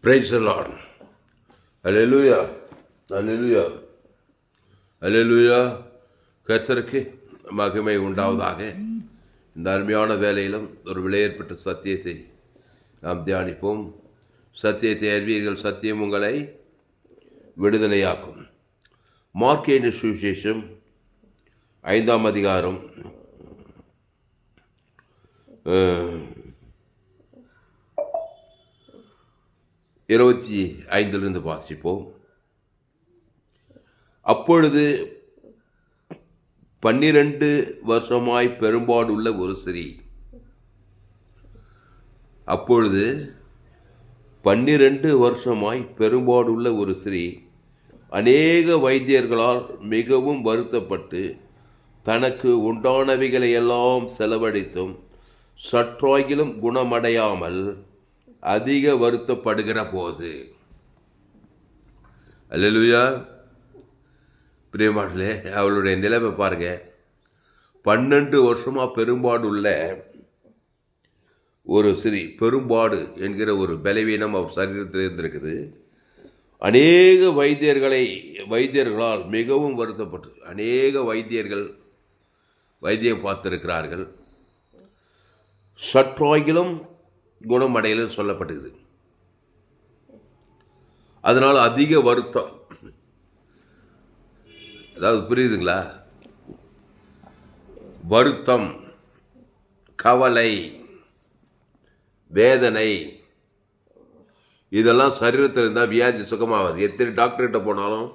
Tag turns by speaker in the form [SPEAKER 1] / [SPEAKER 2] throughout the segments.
[SPEAKER 1] Praise the Lord. அல்லேலூயா, அல்லேலூயா, அல்லேலூயா. கர்த்தருக்கு மகிமை உண்டாவதாக. இந்த அருமையான வேலையிலும் ஒரு விலையேற்பட்ட சத்தியத்தை நாம் தியானிப்போம். சத்தியத்தை அறிவீர்கள், சத்தியம் உங்களை விடுதலையாக்கும். மார்க் எழுதின சுவிசேஷம் 5ஆம் அதிகாரம் 25 வாசிப்போம். அப்பொழுது 12 வருஷமாய் பெரும்பாடுள்ள ஒரு ஸ்திரீ. அப்பொழுது 12 வருஷமாய் பெரும்பாடுள்ள ஒரு ஸ்திரீ அநேக வைத்தியர்களால் மிகவும் வருத்தப்பட்டு தனக்கு உண்டானவைகளை எல்லாம் செலவழித்தும் சற்றாகிலும் குணமடையாமல் அதிக வருத்தப்படுகிற போது. அல்லேலூயா. பிரியமானே, அவளுடைய நிலைமை பாருங்க. 12 வருஷமா பெரும்பாடு உள்ள ஒரு ஸ்திரீ, பெரும்பாடு என்கிற ஒரு பலவீனம் அவர் சரீரத்தில் இருந்திருக்குது. அநேக வைத்தியர்களால் மிகவும் வருத்தப்பட்டு அநேக வைத்தியம் பார்த்திருக்கிறார்கள். சற்றாகிலும் குணமடையலன்னு சொல்லப்பட்டது. அதனால் அதிக வருத்தம். அதாவது புரியுதுங்களா? வருத்தம், கவலை, வேதனை, இதெல்லாம் சரீரத்தில் இருந்தால் வியாதி சுகமாகாது. எத்தனை டாக்டர்கிட்ட போனாலும்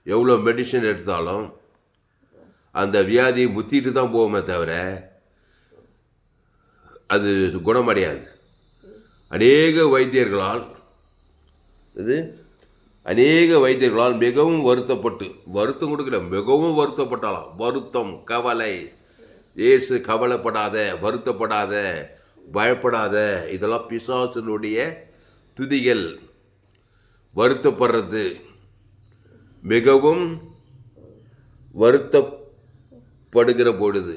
[SPEAKER 1] எவ்வளோ மெடிசன் எடுத்தாலும் அந்த வியாதி முத்திட்டு தான் போகுமே தவிர அது குணமடையாது. அநேக வைத்தியர்களால் மிகவும் வருத்தப்பட்டு, வருத்தம் கொடுக்கல, மிகவும் வருத்தப்பட்டாலாம். வருத்தம், கவலை. இயேசு கவலைப்படாத, வருத்தப்படாத, பயப்படாத, இதெல்லாம் பிசாசினுடைய துதிகள். வருத்தப்படுறது, மிகவும் வருத்தப்படுகிற பொழுது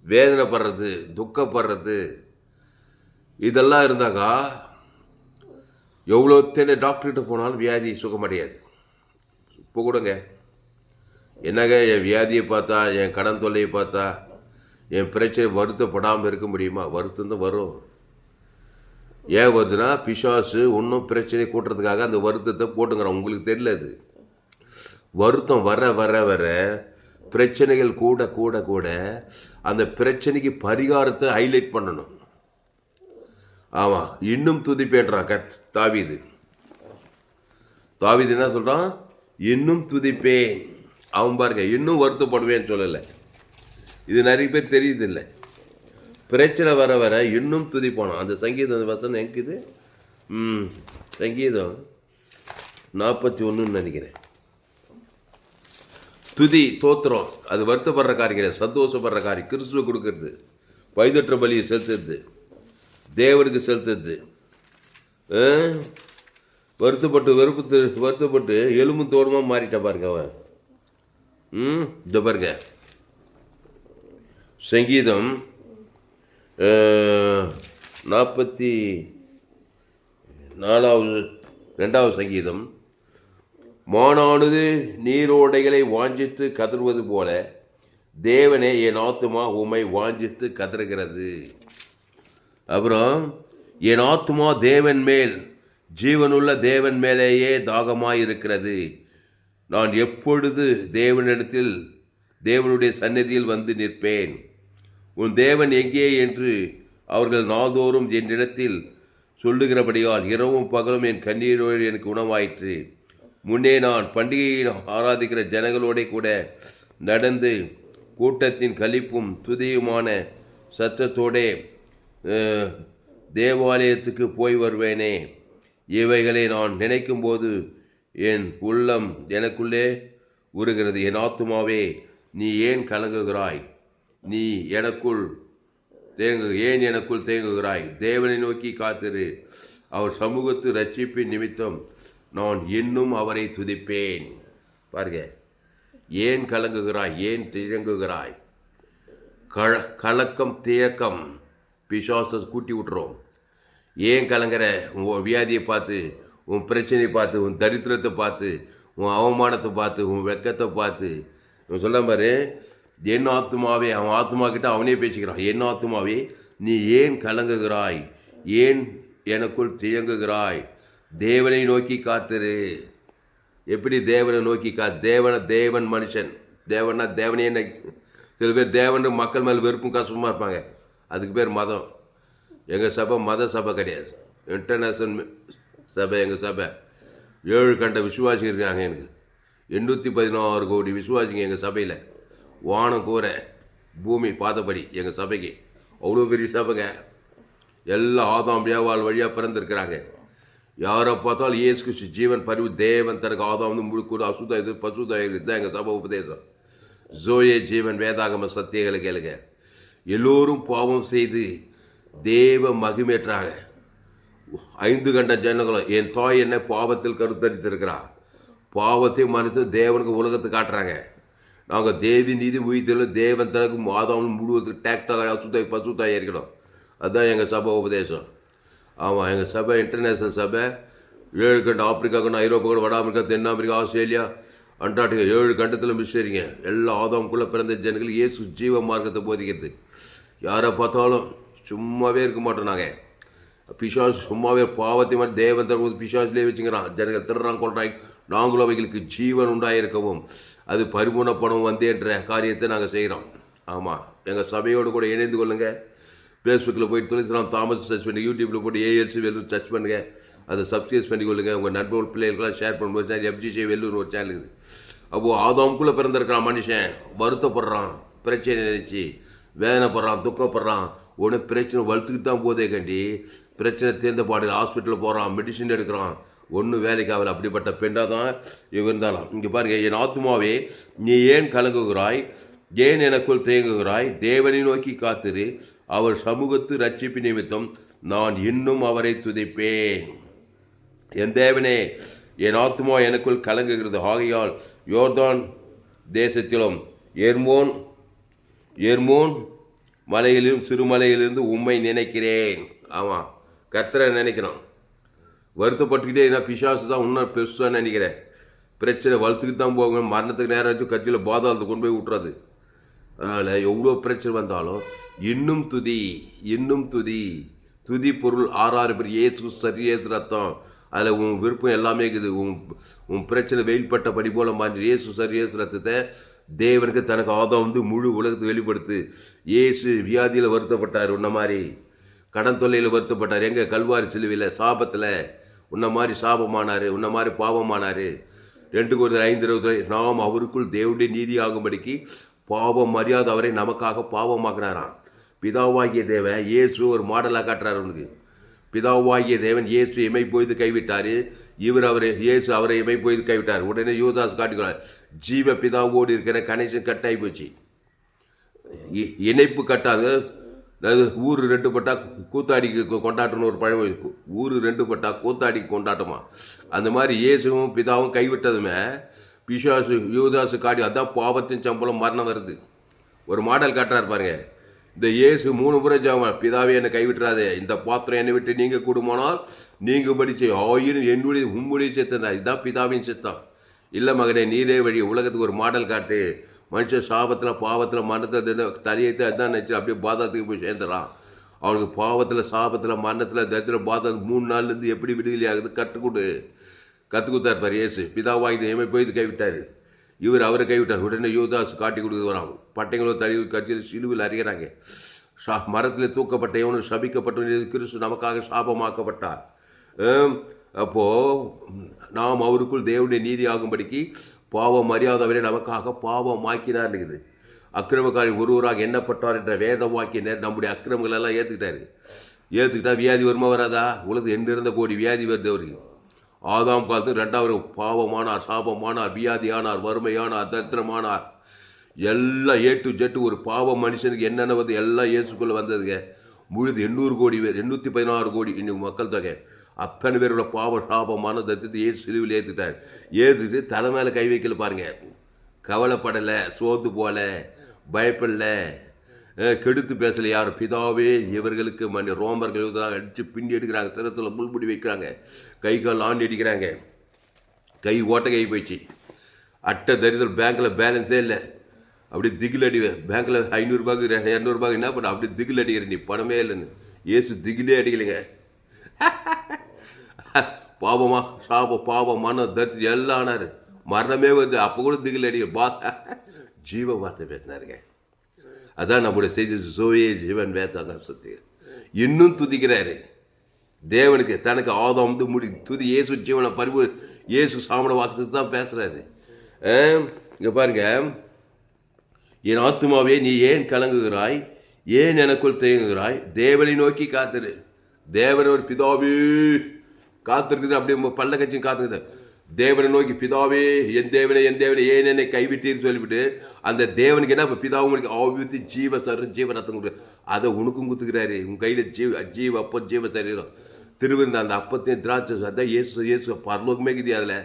[SPEAKER 1] வேதனைப்படுறது, துக்கப்படுறது, இதெல்லாம் இருந்தாக்கா எவ்வளோ டாக்டர்கிட்ட போனாலும் வியாதி சுகமடையாது. இப்போ கூடங்க என்னங்க, என் வியாதியை பார்த்தா, என் கடன் தொல்லையை பார்த்தா, என் பிரச்சனை வருத்தப்படாமல் இருக்க முடியுமா? வருத்தம் தான் வரும். ஏன் வருதுன்னா, பிசாசு இன்னும் பிரச்சனை கூட்டுறதுக்காக அந்த வருத்தத்தை போட்டுங்கிறான். உங்களுக்கு தெரியல. அது வருத்தம் வர வர வர பிரச்சனைகள் கூட கூட கூட அந்த பிரச்சனைக்கு பரிகாரத்தை ஹைலைட் பண்ணணும். ஆமாம், இன்னும் துதிப்பேன்றான் தாவீது. என்ன சொல்கிறான்? இன்னும் துதிப்பேன். அவன் பாருங்க, இன்னும் வருத்தப்படுவேன்னு சொல்லலை. இது நிறைய பேர் தெரியுது இல்லை. பிரச்சனை வர வர இன்னும் துதிப்பானான். அந்த சங்கீதம் வசனம் எங்குது? சங்கீதம் 41 நினைக்கிறேன். துதி, தோத்திரம், அது வருத்தப்படுற காரியம், சந்தோஷப்படுற காரியம். கிறிஸ்துவ கொடுக்கறது, வைதற்ற பலியை செலுத்துறது, தேவனுக்கு செலுத்துறது. வருத்தப்பட்டு எலும்பு தோடுமா மாறிட்ட பாருங்க அவன். இந்த பாருங்க, சங்கீதம் 44 சங்கீதம். மானானது நீரோடைகளை வாஞ்சித்து கதறுவது போல தேவனே என் ஆத்துமா உம்மை வாஞ்சித்து கதறுகிறது. அப்புறம், என் ஆத்துமா தேவன் மேல், ஜீவனுள்ள தேவன் மேலேயே தாகமாய் இருக்கிறது. நான் எப்பொழுது தேவனுடைய சந்நிதியில் வந்து நிற்பேன்? உன் தேவன் எங்கே என்று அவர்கள் நாள்தோறும் என்னிடத்தில் சொல்லுகிறபடியால் இரவும் பகலும் என் கண்ணீரோடு எனக்கு உணவாயிற்று. முன்னே நான் பண்டிகையை ஆராதிக்கிற ஜனங்களோட கூட நடந்து கூட்டத்தின் களிப்பும் துதியுமான சத்தத்தோடே தேவாலயத்துக்கு போய் வருவேனே. இவைகளை நான் நினைக்கும்போது என் உள்ளம் எனக்குள்ளே உருகிறது. என் ஆத்துமாவே, நீ ஏன் கலங்குகிறாய்? நீ எனக்குள் தேங்குகிறாய்? தேவனை நோக்கி காத்திரு. அவர் சமூகத்து ரட்சிப்பின் நிமித்தம் நான் இன்னும் அவரை துதிப்பேன். பாருங்க, ஏன் கலங்குகிறாய்? ஏன் தியங்குகிறாய்? கலக்கம், தியக்கம் பிசாசை கூட்டி விட்டுரும். ஏன் கலங்குற? வியாதியை பார்த்து உன் பிரச்சனையை பார்த்து, உன் தரித்திரத்தை பார்த்து, உன் அவமானத்தை பார்த்து, உன் வெக்கத்தை பார்த்து இவன் சொல்ல பாரு, என் ஆத்துமாவே, அவன் ஆத்துமா கிட்ட அவனே பேசிக்கிறான். என் ஆத்துமாவே நீ ஏன் கலங்குகிறாய், ஏன் எனக்குள் தியங்குகிறாய், தேவனை நோக்கி காத்துரு. எப்படி தேவனை நோக்கி தேவன் மனுஷன், தேவனா தேவனே. சில பேர் தேவன் மக்கள் மேலே வெறுப்பும் கஷ்டமாக இருப்பாங்க. அதுக்கு பேர் மதம். எங்கள் சபை மத சபை கிடையாது, இன்டர்நேஷ்னல் சபை. எங்கள் சபை 7 கண்ட விசுவாசிங்க இருக்காங்க. எனக்கு 816 கோடி விசுவாசிங்க எங்கள் சபையில். வானம் கூரை பூமி பார்த்தபடி எங்கள் சபைக்கு அவ்வளோ பெரிய சபைங்க. எல்லா ஆதாம் ஏவாள் வழியாக பிறந்திருக்கிறாங்க. யாரை பார்த்தாலும் இயேசு கிறிஸ்து ஜீவன் பரிவு தேவன் தனக்கு ஆதாம் வந்து முழுக்கூட அசுதா இது பசுதா இதுதான் எங்கள் சபை உபதேசம். ஜோயே ஜீவன் வேதாகம சத்தியங்களை கேளுங்க. எல்லோரும் பாவம் செய்து தேவ மகிமேற்றாங்க. 5 கண்ட ஜனங்களும் என் தாய் என்ன பாவத்தில் கருத்தரித்திருக்கிறார், பாவத்தை மறுத்து தேவனுக்கு உலகத்தை காட்டுறாங்க. நாங்கள் தேவி நீதி உயிர்த்தல தேவன் தனக்கு மாதம் முழுவதுக்கு டேக்டாக அசுத்தாய் பசுத்தாய் இருக்கணும். அதுதான் எங்கள் சபை உபதேசம். ஆமாம், எங்கள் சபை இன்டர்நேஷ்னல் சபை. 7 கண்டம், ஆப்பிரிக்கா கண்டம், ஐரோப்பா கண்டம், வட அமெரிக்கா, தென் ஆப்பிரிக்கா, ஆஸ்திரேலியா, அண்டார்டிகா 7 கண்டத்தில் மிஸ்டரிங்க. எல்லா ஆதாமுக்குள்ளே பிறந்த ஜனங்கள் இயேசு ஜீவ மார்க்கத்தை போதிக்கிறது. யாரை பார்த்தாலும் சும்மாவே இருக்க மாட்டோம் நாங்கள். பிசாசு சும்மாவே பாவத்தை மாதிரி தேவன் தருவது பிசாசுலேயே வச்சுக்கிறான். ஜனங்கள் திருறான் கொள்றாங்க. நாங்களும் அவைகளுக்கு ஜீவன் உண்டாயிருக்கவும் அது பரிபூர்ணப்படம் வந்தேன்ற காரியத்தை நாங்கள் செய்கிறோம். ஆமாம், எங்கள் சபையோடு கூட இணைந்து கொள்ளுங்கள். ஃபேஸ்புக்கில் போய்ட்டு துளசிராம் தாமஸ் சர்ச் பண்ணி, யூடியூப்பில் போட்டு ஏஎல்சி வெல்லூர் சர்ச் பண்ணுங்கள். அதை சப்ஸ்கிரைப் பண்ணி கொள்ளுங்கள். உங்கள் நண்பர்கள் பிள்ளைகளுக்கெல்லாம் ஷேர் பண்ணும்போது எஃப்ஜிசி வெல்லூர் ஒரு சேனல் இருக்குது. அப்போது ஆதாமுக்குள்ளே பிறந்திருக்கிறான் மனுஷன், வருத்தப்படுறான், பிரச்சனை நினைச்சு வேதனைப்படுறான், துக்கப்படுறான். உடனே பிரச்சனை வளர்த்துக்கிட்டு தான் போதே கண்டி பிரச்சனை தேர்ந்த பாடல் ஹாஸ்பிட்டலில் போகிறான், மெடிசின் எடுக்கிறான், ஒன்றும் வேலைக்கு ஆகலை. அப்படிப்பட்ட பெண்டாக தான் இவங்க இருந்தாலும். இங்கே பாருங்கள், என் ஆத்துமாவே நீ ஏன் கலங்குகிறாய், ஏன் எனக்குள் தேங்குகிறாய், தேவனை நோக்கி காத்திரு, அவர் சமூகத்து ரட்சிப்பு நிமித்தம் நான் இன்னும் அவரை துதிப்பேன். என் தேவனே, என் ஆத்துமா எனக்குள் கலங்குகிறது. ஆகையால் யோர்தான் தேசத்திலும் ஏர்மோன் மலையிலும் சிறுமலையிலிருந்து உம்மை நினைக்கிறேன். ஆமாம், கர்த்தரை நினைக்கிறோம். வருத்தப்பட்டுக்கிட்டே என்ன பிசாசு தான் இன்னும் பெருசாக நினைக்கிறேன். பிரச்சனை வளர்த்துக்கிட்டு தான் போங்க. மரணத்துக்கு நேரம் வச்சு கட்சியில் பாதாளத்தை கொண்டு போய் விட்டுறது. அதனால் எவ்வளோ பிரச்சனை வந்தாலும் இன்னும் துதி பொருள் 6 பேர் இயேசு சரி இயேசு ரத்தம். அதில் உன் விருப்பம் எல்லாமே இருக்குது. உன் பிரச்சனை வெயில்பட்ட படி போல மாதிரி இயேசு சரி இயேசு ரத்தத்தை தேவனுக்கு தனக்கு ஆதாம் வந்து முழு உலகத்தை வெளிப்படுத்து. இயேசு வியாதியில் வருத்தப்பட்டார், உன்ன மாதிரி கடன் தொல்லையில் வருத்தப்பட்டார். எங்கே கல்வாரி சிலுவையில் சாபத்தில் உன்ன மாதிரி சாபமானார், உன்ன மாதிரி பாவமானார். 2 Corinthians 5:20 நாம் அவருக்குள் தேவனுடைய நீதி ஆகும்படிக்கு பாவம் மரியாதை அவரை நமக்காக பாவமாக்குறாராம். பிதாவாகிய தேவன் இயேசு ஒரு மாடலாக காட்டுறாரு. உனக்கு பிதாவாகிய தேவன் இயேசு இமை போய்து கைவிட்டார். இயேசு அவரை இமை போய்து கைவிட்டார். உடனே யூதாஸ் காட்டுகிறார், ஜீவ பிதாவோடு இருக்கிற கனெக்ஷன் கட்டாகி போச்சு. இணைப்பு கட்டாது. அதாவது ஊர் 2 பட்டா கூத்தாடிக்கு கொண்டாட்டம்னு ஒரு பழமொழி இருக்கு. ஊர் 2 பட்டா கூத்தாடிக்கு கொண்டாட்டமா. அந்த மாதிரி இயேசுவும் பிதாவும் கைவிட்டதுமே பிசாசு யூதாசு காடி, அதான் பாவத்தின் சம்பளம் மரணம் வருது. ஒரு மாடல் காட்டுறாரு பாருங்க. இந்த இயேசு 3 முறை ஜெபம், பிதாவே என்னை கைவிட்டுறாதே, இந்த பாத்திரம் என்னை விட்டு நீங்கள் கூடுமானால் நீங்கள் படிச்சு ஆயிரம் என்னுடைய உம்முடைய சித்தம் தான். இதுதான் பிதாவின் சித்தம். இல்லை மகனே, நீரே வழி. உலகத்துக்கு ஒரு மாடல் காட்டு. மனுஷன் சாபத்தில் பாவத்தில் மரணத்தை தலையத்தை அதுதான் நினச்சி அப்படியே பாதத்துக்கு போய் சேர்ந்துறான். அவனுக்கு பாவத்தில் சாபத்தில் மரணத்தில் தரித்திரம் பாதம் 3 நாள்லேருந்து எப்படி விடுதலை ஆகுது கற்றுக் கொடுத்தார் பார் இயேசு. பிதாவாகி எமை போய் இது கைவிட்டார். அவரை கைவிட்டார். உடனே யூதாஸ் காட்டி கொடுக்க வரான். பட்டைங்களோ தழுவி கட்சியில் சிலுவில் அறிகிறாங்க. மரத்தில் தூக்கப்பட்ட எவனும் சபிக்கப்பட்ட கிறிஸ்து நமக்காக சாபமாக்கப்பட்டார். அப்போது நாம் அவருக்குள் தேவனுடைய நீதி ஆகும்படிக்கு பாவம் மரியாதவரை நமக்காக பாவமாக்கினார் இருக்குது. அக்கிரமக்காரி ஒருவராக எண்ணப்பட்டார் என்ற வேத வாக்கிய நம்முடைய அக்கிரமங்கள் எல்லாம் ஏற்றுக்கிட்டா வியாதி வருமா வராதா? உலகத்து 2 கோடி வியாதி வருது அவருக்கு. ஆதாம் காலத்து 2வது பாவமானார், சாபமானார், வியாதியானார், வறுமையானார், தரித்திரமானார். எல்லாம் A to Z ஒரு பாவ மனுஷனுக்கு என்னென்ன வந்து எல்லாம் இயேசுக்குள்ளே வந்ததுங்க. முழுது 800 கோடி பேர், 816 கோடி இன்னும் மக்கள் தொகை. அத்தனை பேரோட பாவ சாபமான தரித்திரத்தை இயேசு சிலுவையில் ஏற்றுக்கிட்டு தலை மேலே கை வைக்கல பாருங்க. கவலைப்படலை, சோர்ந்து போல, பயப்படல, கெடுத்து பேசலை யாரும். பிதாவே இவர்களுக்கு ரோமர்கள் அடித்து பின்னி எடுக்கிறாங்க, சிரத்தில் முள்முடி வைக்கிறாங்க, கை கால் ஆண்டி அடிக்கிறாங்க, கை ஓட்ட கை போயிடுச்சு. அட்டை தரிதல், பேங்க்கில் பேலன்ஸே இல்லை. அப்படி திகில் அடிவேன். பேங்க்கில் 500 200 என்ன பண்ண, அப்படி திகில் அடிக்கிற நீ பணமே இல்லைன்னு. ஏசு திகிலே அடிக்கலைங்க. பாவமா பாவம் மனம் தரித்து எல்லாம் ஆனார். மரணமே வருது, அப்போ கூட திகில் அடிக்க ஜீவ வார்த்தை பேசினாருங்க. அதான் நம்முடைய செய்தி. சோயே ஜீவன் வேதாங்க சத்திய இன்னும் துதிக்கிறாரு தேவனுக்கு. தனக்கு ஆதாம் முடி துதி இயேசு ஜீவனை பரிபூ இயேசு சாமன வாக்கு தான் பேசுறாரு. இங்க பாருங்க, என் ஆத்துமாவே நீ ஏன் கலங்குகிறாய், ஏன் எனக்குள் தேங்குகிறாய், தேவனை நோக்கி காத்துரு. தேவன் ஒரு பிதாவே காத்திருக்குது, அப்படி பல்ல கட்சியும் காத்துக்குது. தேவனை நோக்கி பிதாவே என் தேவனை ஏன் என்னை கைவிட்டீர்னு சொல்லிவிட்டு அந்த தேவனுக்கு என்ன பிதாவும் உங்களுக்கு ஆவித்து ஜீவ சரீரம் ஜீவ ரத்தம் கொடுக்கு. அதை உனக்கும் குத்துக்கிறாரு. உன் கையில் ஜீவ அப்பம் ஜீவ சரீரம் திருவிருந்த அந்த அப்பத்தையும் திராட்சை அதான் இயேசு பரலோகமே இருக்குது. அதில்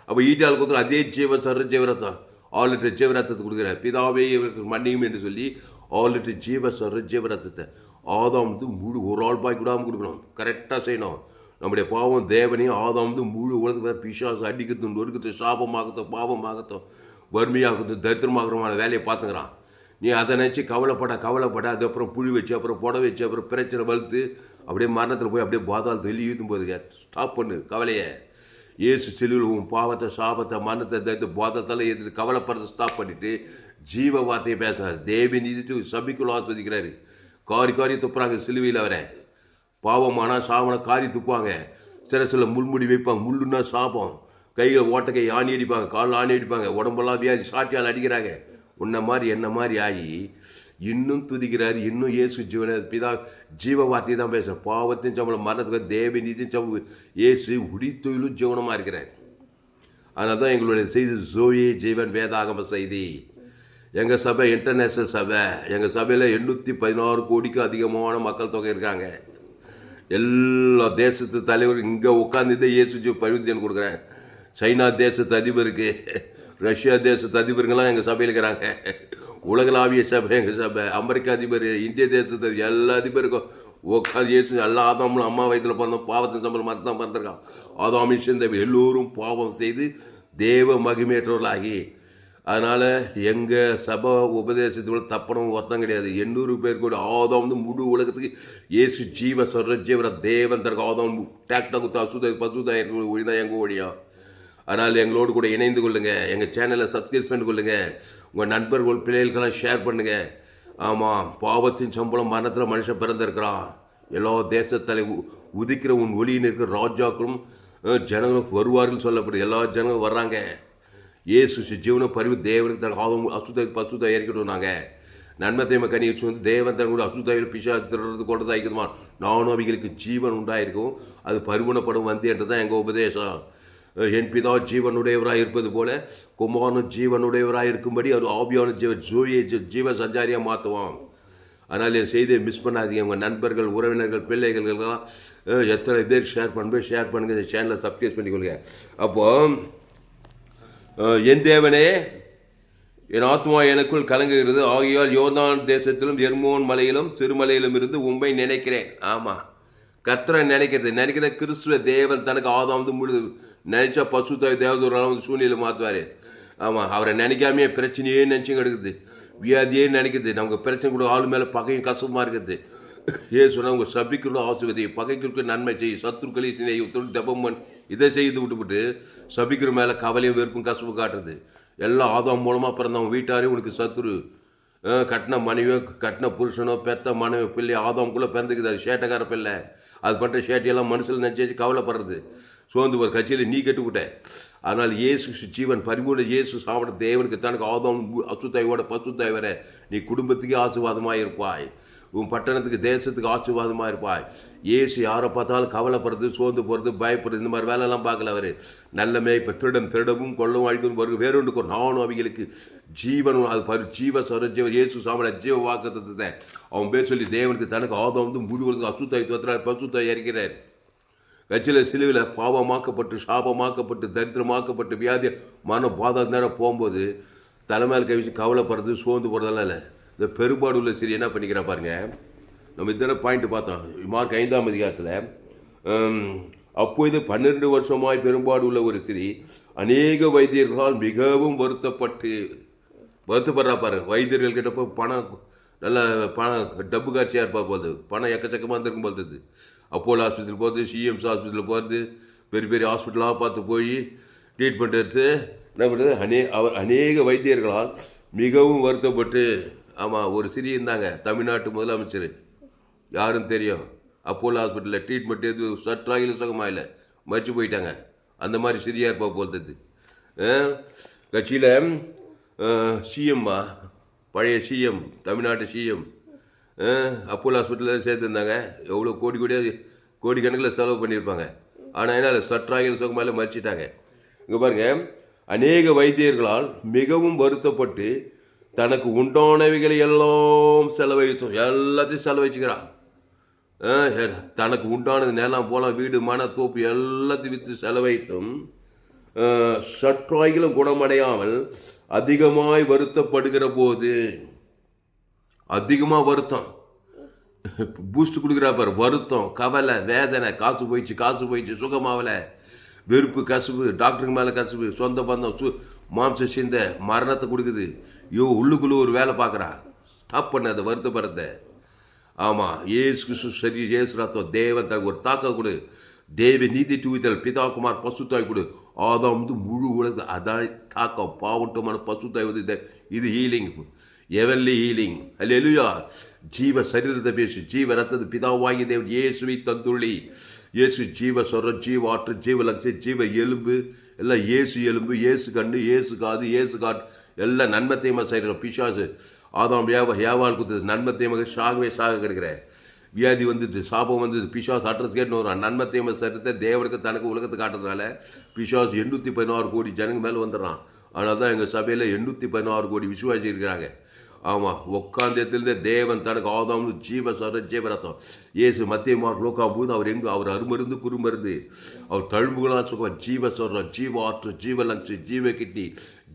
[SPEAKER 1] அப்போ ஈட்டால் கொடுத்துரு அதே ஜீவ சரீரம் ஜீவ ரத்தம் 6 லிட்டர் ஜீவ ரத்தத்தை கொடுக்குறாரு. பிதாவே இவருக்கு மன்னியும் என்று சொல்லி 6 லிட்டர் ஜீவ சரீரம் ஜீவ ரத்தத்தை ஆதாம் முழு ஒரு ஆள் பாய் கூடாமல் கொடுக்கணும். கரெக்டாக செய்யணும். நம்முடைய பாவம் தேவனையும் ஆதாம் முழு உலகத்தில் பிசாசு அடிக்கிறது நொறுக்கிறது சாபமாகட்டும் பாவமாகட்டும் வறுமையாகட்டும் தரித்திரமாகறமான வேலையை பார்த்துக்கிறான். நீ அதை நினச்சி கவலைப்பட அதுக்கப்புறம் புழி வச்சு அப்புறம் புட வச்சு அப்புறம் பிரச்சனை வளர்த்து அப்படியே மரணத்தில் போய் அப்படியே பாதாளத்தை வெளியே ஈட்டும் போதுங்க. ஸ்டாப் பண்ணு கவலையை. ஏசு செல்லுவில் உன் பாவத்தை சாபத்தை மரணத்தை தரித்து பாதத்தால் எதிர்த்து கவலைப்படுறதை ஸ்டாப் பண்ணிவிட்டு ஜீவ வார்த்தையை பேசுகிறார். தேவி நீதித்து சபைக்குள் ஆஸ்வதிக்கிறாரு. காரி துப்புறாங்க சிலுவையில் அவரை. பாவமானா சாவனை காரி துப்பாங்க, சில முள்முடி வைப்பாங்க, முள்ளுன்னா சாபம், கையில் ஓட்டக்கை ஆணி அடிப்பாங்க, காலில் ஆணி அடிப்பாங்க, உடம்பெல்லாம் வியாதி சாட்டியால் அடிக்கிறாங்க. உன்ன மாதிரி என்ன மாதிரி ஆகி இன்னும் துதிக்கிறாரு. இன்னும் இயேசு ஜீவன பிதா ஜீவ வார்த்தையை தான் பேசுகிறேன். பாவத்தின் சம்பளம் மரணத்துக்கு தேவ நீதியின் சம்பளம் இயேசு உடித்தொழிலும் ஜீவனமாக இருக்கிறார். அதனால தான் எங்களுடைய செய்தி ஜோயே ஜீவன் வேதாகம செய்தி. எங்கள் சபை இன்டர்நேஷ்னல் சபை. எங்கள் சபையில் 816 கோடிக்கு அதிகமான மக்கள் தொகை இருக்காங்க. எல்லா தேசத்து தலைவர் இங்கே உட்காந்துதான் இயேசு பரிவர்த்தனை கொடுக்குறேன். சைனா தேசத்து அதிபருக்கு, ரஷ்யா தேசத்து அதிபருங்கெல்லாம் எங்கள் சபையில் இருக்கிறாங்க. உலகளாவிய சபை எங்கள் சபை. அமெரிக்கா அதிபர், இந்திய தேசத்து எல்லா அதிபருக்கும் உட்காந்து இயேசு எல்லா ஆதாமும் அம்மா வயதில் பிறந்த பாவத்தின் சம்பளம் மாதிரி தான் பிறந்திருக்கான். ஆதாமின் சேர்ந்த எல்லோரும் பாவம் செய்து தேவ மகிமேற்றவர்களாகி. அதனால் எங்கள் சபை உபதேசத்தோட தப்பணும் ஒருத்தம் கிடையாது. 800 பேர் கூட ஆதாம் முழு உலகத்துக்கு இயேசு ஜீவ சொல்கிற ஜீவன தேவன் தனக்கு ஆதாம் டேக்டா குத்து அசுத பசுதா ஒழிதான் எங்கள் ஒழியா. அதனால் எங்களோடு கூட இணைந்து கொள்ளுங்கள். எங்கள் சேனலை சப்ஸ்கிரைப் பண்ணி கொள்ளுங்கள். உங்கள் நண்பர்கள் பிள்ளைகளுக்கெல்லாம் ஷேர் பண்ணுங்கள். ஆமாம், பாவத்தின் சம்பளம் மரணத்தில் மனுஷன் பிறந்திருக்கிறான். எல்லா தேசத்தலை உதிக்கிற உன் ஒளியின் இருக்கிற ராஜாக்களும் ஜனங்களும் வருவார்கள் சொல்லப்படுது. எல்லா ஜனங்களும் வர்றாங்க. ஏசு ஜீவனை பரிவு தேவனுக்கு தன் ஆதம் அசுத பசுத இறக்கிட்டோம். நாங்கள் நன்மை தேமை கனி வச்சு வந்து தேவன் தன் கூட அசுதாயில் பிஷா திருறது கொண்டது ஐக்கியமா நானும் அவைகளுக்கு ஜீவன் உண்டாயிருக்கும், அது பருவனப்படும் வந்து என்று தான் எங்கள் உபதேசம். என் பிதா ஜீவனுடையவராக இருப்பது போல குமாரனும் ஜீவனுடையவராக இருக்கும்படி அவர் ஆவியான ஜோயை ஜீவ சஞ்சாரியாக மாற்றுவான். அதனால் என் செய்தியை மிஸ் பண்ணாதீங்க. உங்கள் நண்பர்கள் உறவினர்கள் பிள்ளைகளுக்கெல்லாம் எத்தனை பேர் ஷேர் பண்ணுங்கள். இந்த சேனலை சப்ஸ்கிரைப் பண்ணிக்கொள்ளுங்க. அப்போது என் தேவனே என் ஆத்மா எனக்குள் கலங்குகிறது, ஆகியால் யோர்தான் தேசத்திலும் எர்மோன் மலையிலும் சிறுமலையிலும் இருந்து உண்மை நினைக்கிறேன். ஆமாம், கர்த்தரை நினைக்கிறது கிறிஸ்துவ தேவன் தனக்கு ஆதாம் முழு நினைச்சா பசுத்தாய் தேவதூரெல்லாம் வந்து சூழ்நிலை மாற்றுவார். ஆமாம், அவரை நினைக்காமையே பிரச்சனையே நினச்சிங்க எடுக்குது, வியாதியே நினைக்குது. நமக்கு பிரச்சனை கூட ஆளு மேலே பகையும் கஷ்டமாக இருக்குது. சொன்னால் உங்கள் சபிக்குள்ள ஆசுவதி பகைக்கு நன்மை செய்யும், சத்துருக்களை தொழில் தபம்மன் இதை செய்து விட்டுவிட்டு சபிக்கிற மேலே கவலையும் வெறுப்பும் கஷ்டமும் காட்டுறது. எல்லாம் ஆதாம் மூலமாக பிறந்தவங்க வீட்டாரையும் உனக்கு சத்துரு. கட்டின மனைவியோ கட்டின புருஷனோ பெத்த மனைவி பிள்ளை ஆதாம்குள்ளே பிறந்துக்குது. அது சேட்டைக்கார பிள்ளை. அது பண்ணுற சேட்டையெல்லாம் மனுஷில் நினச்சி கவலைப்படுறது. சோர்ந்து ஒரு கட்சியில் நீ கட்டுவிட்ட. ஆனால் இயேசு ஜீவன் பரிபூர்ண இயேசு சாப்பிட தேவனுக்கு தனக்கு ஆதாம் அசுத்தாயோட பசுத்தாய் வர நீ குடும்பத்துக்கே ஆசீர்வாதமாக இருப்பாய். உன் பட்டணத்துக்கு தேசத்துக்கு ஆசீர்வாதமாக இருப்பாய். இயேசு யாரை பார்த்தாலும் கவலைப்படுறது சோர்ந்து போகிறது பயப்படுறது இந்த மாதிரி வேலையெல்லாம் பார்க்கல. அவர் நல்ல மேய்ப்பு திருடவும் கொள்ளவும் அழிக்கும் வருது வேறொன்று நானும் அவைகளுக்கு ஜீவனும் அது ஜீவ சரஜீவன் இயேசு சாமன ஜீவ வாக்குத்தத்தை அவன் பேர் சொல்லி தேவனுக்கு தனக்கு ஆதம் வந்து முழுவதுக்கு அசுத்தாய் தோத்துறார் பசுத்தாய் இறக்கிறார். கட்சியில் சிலுவில் பாவமாக்கப்பட்டு சாபமாக்கப்பட்டு தரித்திரமாக்கப்பட்டு வியாதி மன பாதம் நேரம் போகும்போது தலைமையில் கவிச்சு கவலைப்படுறது சோர்ந்து போகிறதெல்லாம் இல்லை. இந்த பெரும்பாடு உள்ள சிறி என்ன பண்ணிக்கிறான் பாருங்க. நம்ம இதோட பாயிண்ட் பார்த்தோம் மார்க் 5ஆம் அதிகாரத்தில். அப்போது 12 வருஷமாய் பெரும்பாடு உள்ள ஒரு ஸ்திரீ அநேக வைத்தியர்களால் மிகவும் வருத்தப்படுறா பாரு. வைத்தியர்கள் கிட்ட போய் பணம் நல்ல பணம் டப்பு காட்சியாக இருப்பா போகுது, பணம் எக்கச்சக்கமாக இருந்திருக்கும் போகிறது. அப்போலோ ஹாஸ்பிட்டல் போகிறது, சிஎம்ஸ் ஹாஸ்பிட்டல் போகிறது, பெரிய பெரிய ஹாஸ்பிட்டலாக பார்த்து போய் ட்ரீட்மெண்ட் எடுத்து என்ன பண்ணுறது. அநேக வைத்தியர்களால் மிகவும் வருத்தப்பட்டு. ஆமாம், ஒரு ஸ்திரீ இருந்தாங்க, தமிழ்நாட்டு முதலமைச்சர், யாரும் தெரியும். அப்போலோ ஹாஸ்பிட்டலில் ட்ரீட்மெண்ட் எது சற்றாகிலும் சுகமாக இல்லை, மறிச்சு போயிட்டாங்க. அந்த மாதிரி சிறியா இருப்பா போகிறது. கட்சியில் சிஎம்மா, பழைய சிஎம், தமிழ்நாட்டு சிஎம் அப்போலோ ஹாஸ்பிட்டலில் சேர்த்துருந்தாங்க. எவ்வளோ கோடிக்கணக்கில் செலவு பண்ணியிருப்பாங்க. ஆனால் என்ன சற்றாகிலும் சுகமாக இல்லை, மறிச்சிட்டாங்க. இங்கே பாருங்கள், அநேக வைத்தியர்களால் மிகவும் வருத்தப்பட்டு தனக்கு உண்டானவைகளை எல்லாம் எல்லாத்தையும் செலவழிச்சுக்கிறான். தனக்கு உண்டானது நிலம் போலாம், வீடு, மன, தோப்பு எல்லாத்தையும் விற்று செலவைத்தும் சற்றாகிலும் குணமடையாமல் அதிகமாய் வருத்தப்படுகிற போது, அதிகமாக வருத்தம் பூஸ்ட் கொடுக்குறா பாரு, வருத்தம், கவலை, வேதனை, காசு போயிடுச்சு, சுகமாகல, வெறுப்பு, கசுப்பு, டாக்டருக்கு மேலே கசுப்பு, சொந்த பந்தம், மாம்ச சிந்த மரணத்தை கொடுக்குது. உள்ளுக்குள்ளே ஒரு வேலை பார்க்குறா. ஸ்டாப் பண்ண அதை வருத்தப்படுறத. ஆமாம், ஏசு கிறிஸ்து சரி, ஏசு ரத்தம், தேவன் தனக்கு ஒரு தாக்கம் கொடு, தேவ நீதி தூவித்தல், பிதா குமார் பசுத்தாய் கொடு. ஆதாம் முழு உலக அதான் தாக்கம், பாவட்டமான பசுத்தாய் இது ஹீலிங், எவன்லி ஹீலிங். அல்லேலூயா. ஜீவ சரீரத்தை பேசு, ஜீவ ரத்தத்தை பிதாவாகி தேவன் இயேசுவை தந்துள்ளி. இயேசு ஜீவ சொரம், ஜீவ ஆற்று, ஜீவ லட்சம், ஜீவ எலும்பு, எல்லாம் இயேசு எலும்பு, இயேசு கண்ணு, இயேசு காது, இயேசு காட்டு, எல்லாம் நன்மத்தையுமா செய்கிறோம். பிசாசு ஆதாம் ஏவாள் குத்துது, நன்மத்தையமாக சாக கிடைக்கிற வியாதி வந்துது, சாபம் வந்தது. பிசாஸ் அட்ரஸ் கேட்டு வரும். நன்மத்தையம சட்டத்தை தேவனுக்கு தனக்கு உலகத்தை காட்டுறதுனால பிசாஸ் 816 கோடி ஜனங்க மேலே வந்துடுறான். ஆனால் தான் எங்கள் சபையில் 816 கோடி விசுவாசி இருக்கிறாங்க. ஆமாம், உட்காந்தத்திலிருந்தே தேவன் தனக்கு ஆதாம் ஜீவ ரத்தம், இயேசு மத்திய மார்க் லோக்கா போது அவர் அருமருந்து குறுமருந்து, அவர் தழும்புகளாக சொல்லுவார். ஜீவ சொல்கிறோம், ஜீவ ஆற்று, ஜீவ லங்ஸ், ஜீவ கிட்னி,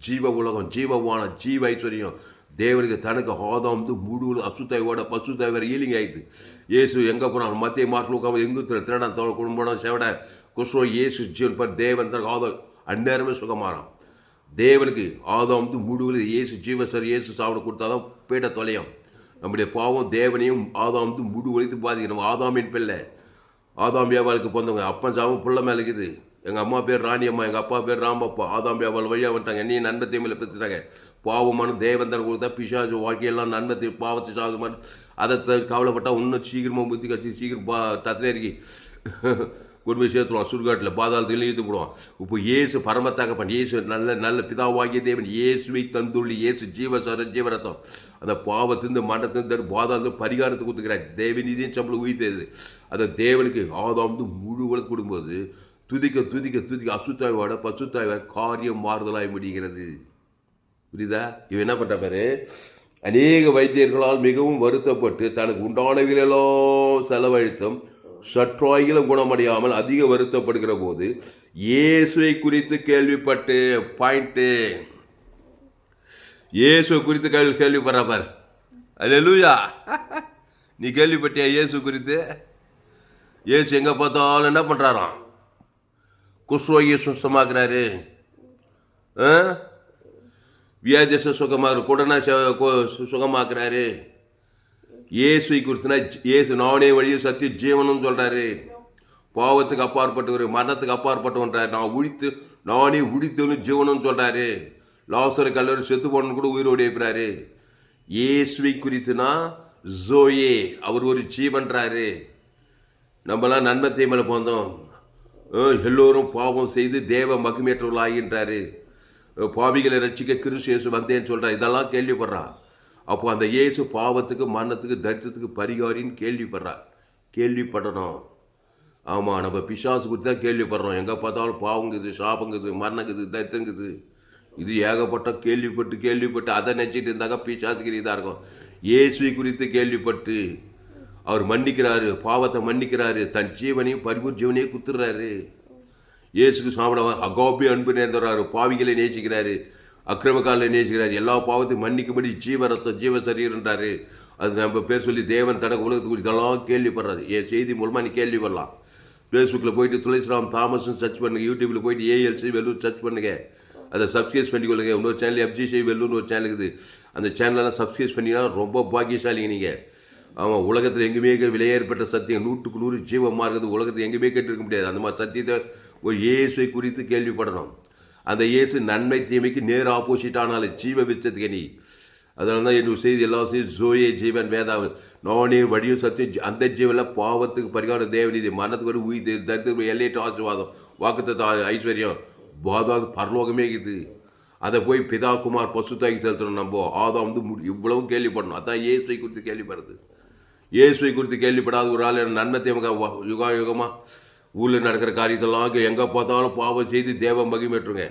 [SPEAKER 1] ஜீவ உலகம், ஜீவவானம், ஜீவ ஐஸ்வர்யம். தேவனுக்கு தனக்கு ஆதாம் முழு அசுத்தாயோட பசுத்தாய் வேறு ஈலிங் ஆயிடுது. இயேசு எங்கே போனான், மத்திய மார்க் லோக்கா எங்கு திருடன் குடும்பம் செவட குஸ்ரோ இயேசு ஜீவன் பார், தேவன் தனக்கு ஆதாம் அந்நேரமே சுகமானான். தேவனுக்கு ஆதாம் முழு இயேசு ஜீவசர், இயேசு சாப்பிட கொடுத்தாதான் பேட்ட தொலையும். நம்முடைய பாவம் தேவனையும் ஆதாம் முழு ஒழித்து பாதிக்கணும். ஆதாமின் பிள்ளை, ஆதாம் வியாபாருக்கு பிறந்தவங்க, அப்பன் சாவும் புள்ள மேலே இருக்குது. எங்கள் அம்மா பேர் ராணி அம்மா, எங்கள் அப்பா பேர் ராமப்பா. ஆதாம் வியாபாரம் வழியாக வந்துட்டாங்க, என்னையும் நன்மத்தை மேலே பெற்றுட்டாங்க. பாவமான தேவன் தன் கொடுத்தா பிசாசு வாழ்க்கையெல்லாம் நன்மத்தை பாவத்தை சாகுமான்னு அதை கவலைப்பட்டால் இன்னும் சீக்கிரமாக புத்தி கட்சி சீக்கிரம் தத்திரேறிக்கி கொண்டு போய் சேர்த்துருவான், சுடுகாட்டில் பாதாளத்தில் இழுத்து போடுவான். இப்போ இயேசு பரமத்தாக்கப்பன், இயேசு நல்ல பிதாவாகிய தேவன் இயேசுவை தந்துள்ளி, இயேசு ஜீவரத்தம், அந்த பாவத்திலிருந்து மண்டத்திலிருந்து பாதாளத்து பரிகாரத்தை கொடுத்துக்கிறார். தேவநீதியும் சம்பளம் உயிர்த்தது. அதை தேவனுக்கு ஆதாம் முழு உலக கொடுக்கும்போது துதிக்க அசுத்தாய்வாட பசுத்தாய்வாட காரியம் மாறுதலாய் முடிகிறது. புரியுதா? இவன் என்ன பண்ணுற பாரு, அநேக வைத்தியர்களால் மிகவும் வருத்தப்பட்டு தனக்கு உண்டானவைகளெல்லாம் செலவழித்தும் சற்றாயிலும் குணமடையாமல் அதிக வருத்தப்படுகிற போது இயேசுவை குறித்து கேள்விப்பட்டு, பாயிண்ட்டு, இயேசுவை குறித்து கேள்விப்படுற பார். அல்லேலூயா. நீ கேள்விப்பட்டியா இயேசு குறித்து? இயேசு எங்கே பார்த்தாலும் என்ன பண்ணுறாராம், குஷ்ரோகியை சுத்தமாக்குறாரு, வியாதியத்தை சுகமாக்குற, குடனை சுகமாக்குறாரு. இயேசுவை குறித்துனா இயேசு நானே வழியை சத்திய ஜீவனும் சொல்கிறாரு. பாவத்துக்கு அப்பாற்பட்டவர், மரணத்துக்கு அப்பாற்பட்டவன்றார். நானே உடித்தவனு ஜீவனும் சொல்கிறாரு. லாசரு கல்லூரி செத்து போனு கூட உயிரோடு இருக்கிறாரு. இயேசுவை குறித்துனா ஜோயே, அவர் ஒரு ஜீவன்றாரு. நம்மளாம் நன்மத்தை மேலே போந்தோம், எல்லோரும் பாவம் செய்து தேவ மகிமேற்றவர்களாகின்றாரு. பாவிகளை ரட்சிக்க கிறிஸ்து இயேசு வந்தேன்னு சொல்கிறார். இதெல்லாம் கேள்விப்படுறா. அப்போ அந்த இயேசு பாவத்துக்கு மரணத்துக்கு தரிசனத்துக்கு பரிகாரின்னு கேள்விப்படணும். ஆமாம், நம்ம பிசாசு குறித்து தான் கேள்விப்படுறோம். எங்கே பார்த்தாலும் பாவங்குது, சாபங்குது, மரணங்குது, தரிசனங்குது. இது ஏகப்பட்ட கேள்விப்பட்டு அதை நினச்சிட்டு இருந்தாங்க பிசாசுக்கு இதாக இருக்கும். இயேசுவை குறித்து கேள்விப்பட்டு அவர் மன்னிக்கிறாரு, பாவத்தை மன்னிக்கிறாரு, தன் ஜீவனையும் பரிபூர் ஜீவனையும் குத்துறாரு. இயேசுக்கு சாப்பிட அகோபி அன்பு நேர்ந்துறாரு, பாவிகளை நேசிக்கிறாரு. அக்கிரமக்காரனை நேசிக்கிறார், எல்லா பாவத்தையும் மன்னிக்கும்படி ஜீவ ரத்தம் ஜீவ சரீரன்றாரு. அது நம்ம பேர் சொல்லி தேவன் தனக்கு உலகத்துக்கு இதெல்லாம் கேள்விப்படுறாரு. என் செய்தி மூலமாக நீ கேள்விப்படலாம். ஃபேஸ்புக்கில் போயிட்டு துளசிராம் தாமஸ்ன்னு சர்ச் பண்ணுங்கள், யூடியூப்பில் போயிட்டு ஏஎல்சி வெல்லூர் சர்ச் பண்ணுங்கள், அதை சப்ஸ்கிரைப் பண்ணிக்கொள்ளுங்க. இன்னொரு சேனல் எஃப்ஜிசி வெல்லூர்னு ஒரு சேனல் இருக்குது, அந்த சேனலெல்லாம் சப்ஸ்கிரைப் பண்ணிங்கன்னா ரொம்ப பாக்கியசாலிங்க நீங்கள். ஆமாம், உலகத்தில் எங்கேயுமே விலையேற்பட்ட சத்தியம் 100க்கு 100 ஜீவமாக இருக்குது. உலகத்தில் எங்கேயுமே கேட்டுருக்க முடியாது. அந்த மாதிரி சத்தியத்தை ஒரு இயேசுவை குறித்து கேள்விப்படணும். அந்த இயேசு நன்மை தீமைக்கு நேர் ஆப்போசிட் ஆனாலும் ஜீவ விச்சத்துக்கு நீ. அதனால தான் என்னோட செய்தி எல்லா செய்தி ஜோயே ஜீவன் வேதாவும் நானே வழியும் சத்தியம். அந்த ஜீவனில் பாவத்துக்கு பரிகாரம் தேவநீதி, மரணத்துக்கு ஒரு உயிர் தரித்திரம் எல்லையற்ற ஆசீர்வாதம் வாக்குத்த ஐஸ்வர்யம் பாதாது பரலோகமே இருக்குது. அதை போய் பிதா குமார் பசுத்தாக்கி செலுத்தணும். நம்ம ஆதாம் இவ்வளவும் கேள்விப்படணும். அதான் இயேசுவை குறித்து கேள்விப்படுறது. இயேசுவை குறித்து கேள்விப்படாத ஒரு ஆள் நன்மை தேவங்க யுகா யுகமாக ஊரில் நடக்கிற காரியத்தெல்லாம் எங்கே பார்த்தாலும் பாவம் செய்து தேவ மகிமேற்றுங்க.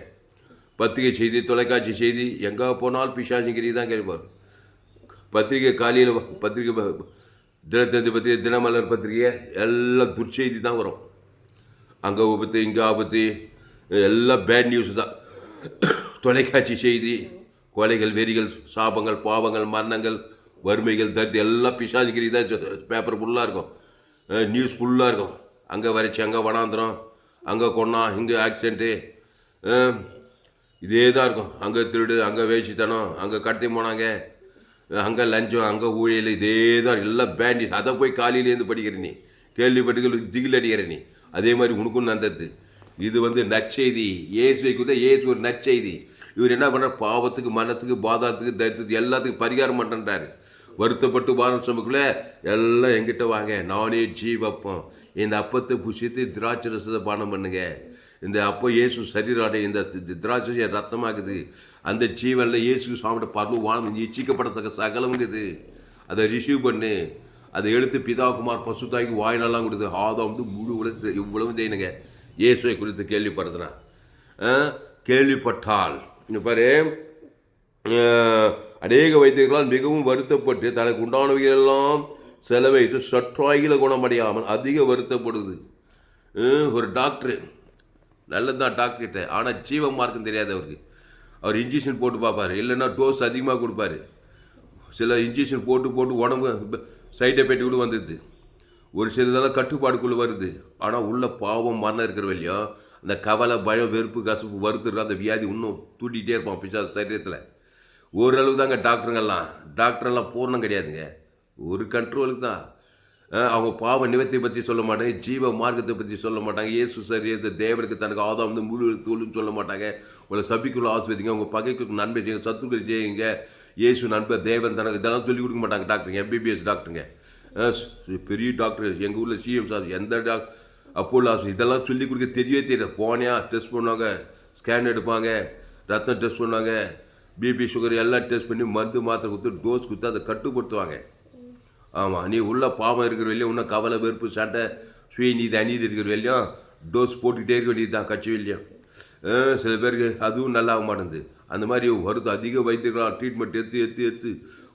[SPEAKER 1] பத்திரிகை செய்தி, தொலைக்காட்சி செய்தி, எங்கே போனாலும் பிசாசிங்கிரி தான் கேட்பார். பத்திரிகை காலையில் பத்திரிகை தினத்தந்தி பத்திரிகை, தினமலர் பத்திரிகை எல்லாம் துர்ச்செய்தி தான் வரும். அங்கே ஆபத்து இங்கே ஆபத்து எல்லாம் பேட் நியூஸ் தான். தொலைக்காட்சி செய்தி கொலைகள், வெறிகள், சாபங்கள், பாவங்கள், மரணங்கள், வறுமைகள், தரித்து எல்லாம் பிசாசிங்கிரி தான் பேப்பர் ஃபுல்லாக இருக்கும், நியூஸ் ஃபுல்லாக இருக்கும். அங்கே வறட்சி, அங்கே வனாந்திரம், அங்கே கொன்னா, இங்கே ஆக்சிடெண்ட்டு, இதே தான் இருக்கும். அங்கே திருடு, அங்கே வேசித்தனம், அங்கே கடத்தி போனாங்க, அங்கே லஞ்சம், அங்கே ஊழியல், இதே தான் எல்லாம் பேண்டிஸ். அதை போய் காலையிலேருந்து படிக்கிற நீ, கேள்விப்பட்டுகள் திகில் அடிக்கிற நீ. அதே மாதிரி உனக்கும் நடந்தது. இது நற்செய்தி. இயேசுவை கூட இயேசு ஒரு நற்செய்தி. இவர் என்ன பண்ணுறார்? பாவத்துக்கு, மரணத்துக்கு, பாதாளத்துக்கு, தரித்திரத்துக்கு எல்லாத்துக்கும் பரிகாரம் பண்ணுறாரு. வருத்தப்பட்டு பாரம் சுமக்குள்ள எல்லாம் எங்கிட்ட வாங்க, நானே ஜீவப்பம். இந்த அப்பத்தை புசித்து திராட்சை ரசத்தை பானம் பண்ணுங்க. இந்த அப்போ இயேசு சரீராடை, இந்த திராட்சை என் ரத்தமாகுது. அந்த ஜீவனில் இயேசு சாப்பிட்ட பரலும் வாழ்ந்து இச்சிக்கப்பட்ட சகலம்ங்குது. அதை ரிசீவ் பண்ணு. அதை எடுத்து பிதா குமார் பசுத்தாய்க்கு வாயினெல்லாம் கொடுத்து ஆதாம் முழு உலகத்தில் இவ்வளவு செய்யணுங்க. இயேசுவை குறித்து கேள்விப்படுறதுனா கேள்விப்பட்டால் பாரு, அநேக வைத்தியர்களால் மிகவும் வருத்தப்பட்டு தனக்கு உண்டானவைகளெல்லாம் செலவைத்து சற்றாயில குணமடையாமல் அதிக வருத்தப்படுது. ஒரு டாக்டரு நல்லதுதான் டாக்டர்கிட்ட, ஆனால் ஜீவ மார்க்கம் தெரியாது அவருக்கு. அவர் இன்ஜெக்ஷன் போட்டு பார்ப்பார், இல்லைன்னா டோஸ் அதிகமாக கொடுப்பாரு. சில இன்ஜெக்ஷன் போட்டு உடம்பு சைட் எஃபெக்ட் கூட வந்துடுது. ஒரு சிலதெல்லாம் கட்டுப்பாடுக்குள்ளே வருது. ஆனால் உள்ள பாவம் மரணம் இருக்கிற வரையும் அந்த கவலை, பயம், வெறுப்பு, கசப்பு வருத்துற அந்த வியாதி இன்னும் தூட்டிகிட்டே இருப்பான் பிசாசு சரீரத்தில். ஓரளவு தாங்க டாக்டரெல்லாம் பூர்ணம் கிடையாதுங்க, ஒரு கண்ட்ரோலுக்கு தான். அவங்க பாவ நிவர்த்தியை பற்றி சொல்ல மாட்டாங்க, ஜீவ மார்க்கத்தை பற்றி சொல்ல மாட்டாங்க. இயேசு சார் இயேசு தேவனுக்கு தனக்கு ஆதாம் முழு தோல்னு சொல்ல மாட்டாங்க. உங்களை சபிக்குள்ள ஆஸ்வதிங்க, உங்கள் பகைக்கு நன்மை செய்யுங்க, சத்துக்கள் செய்யுங்க, இயேசு நண்பர் தேவன் தனக்கு, இதெல்லாம் சொல்லிக் கொடுக்க மாட்டாங்க டாக்டருங்க. எம்பிபிஎஸ் டாக்டருங்க, பெரிய டாக்டர் எங்கள் ஊரில் சிஎம் சார், எந்த அப்போலோ இதெல்லாம் சொல்லிக் கொடுக்க தெரியவே தெரியல. போனியா டெஸ்ட் பண்ணுவாங்க, ஸ்கேன் எடுப்பாங்க, ரத்தம் டெஸ்ட் பண்ணுவாங்க, பிபி சுகர் எல்லாம் டெஸ்ட் பண்ணி மருந்து மாத்திரை கொடுத்து டோஸ் கொடுத்து அதை கட்டுப்படுத்துவாங்க. ஆமாம், நீ உள்ள பாவம் இருக்கிற வெளியும் இன்னும் கவலை, வெறுப்பு, சண்டை, சுயநீதி, அநீதி இருக்கிற வெளியும் டோஸ் போட்டுக்கிட்டே இருக்க வேண்டியது தான் கட்சி வெளியும். சில பேருக்கு அதுவும் நல்லா ஆக மாட்டேங்குது. அந்த மாதிரி வருத்தம் அதிக வைத்தியர்களால் ட்ரீட்மெண்ட் எடுத்து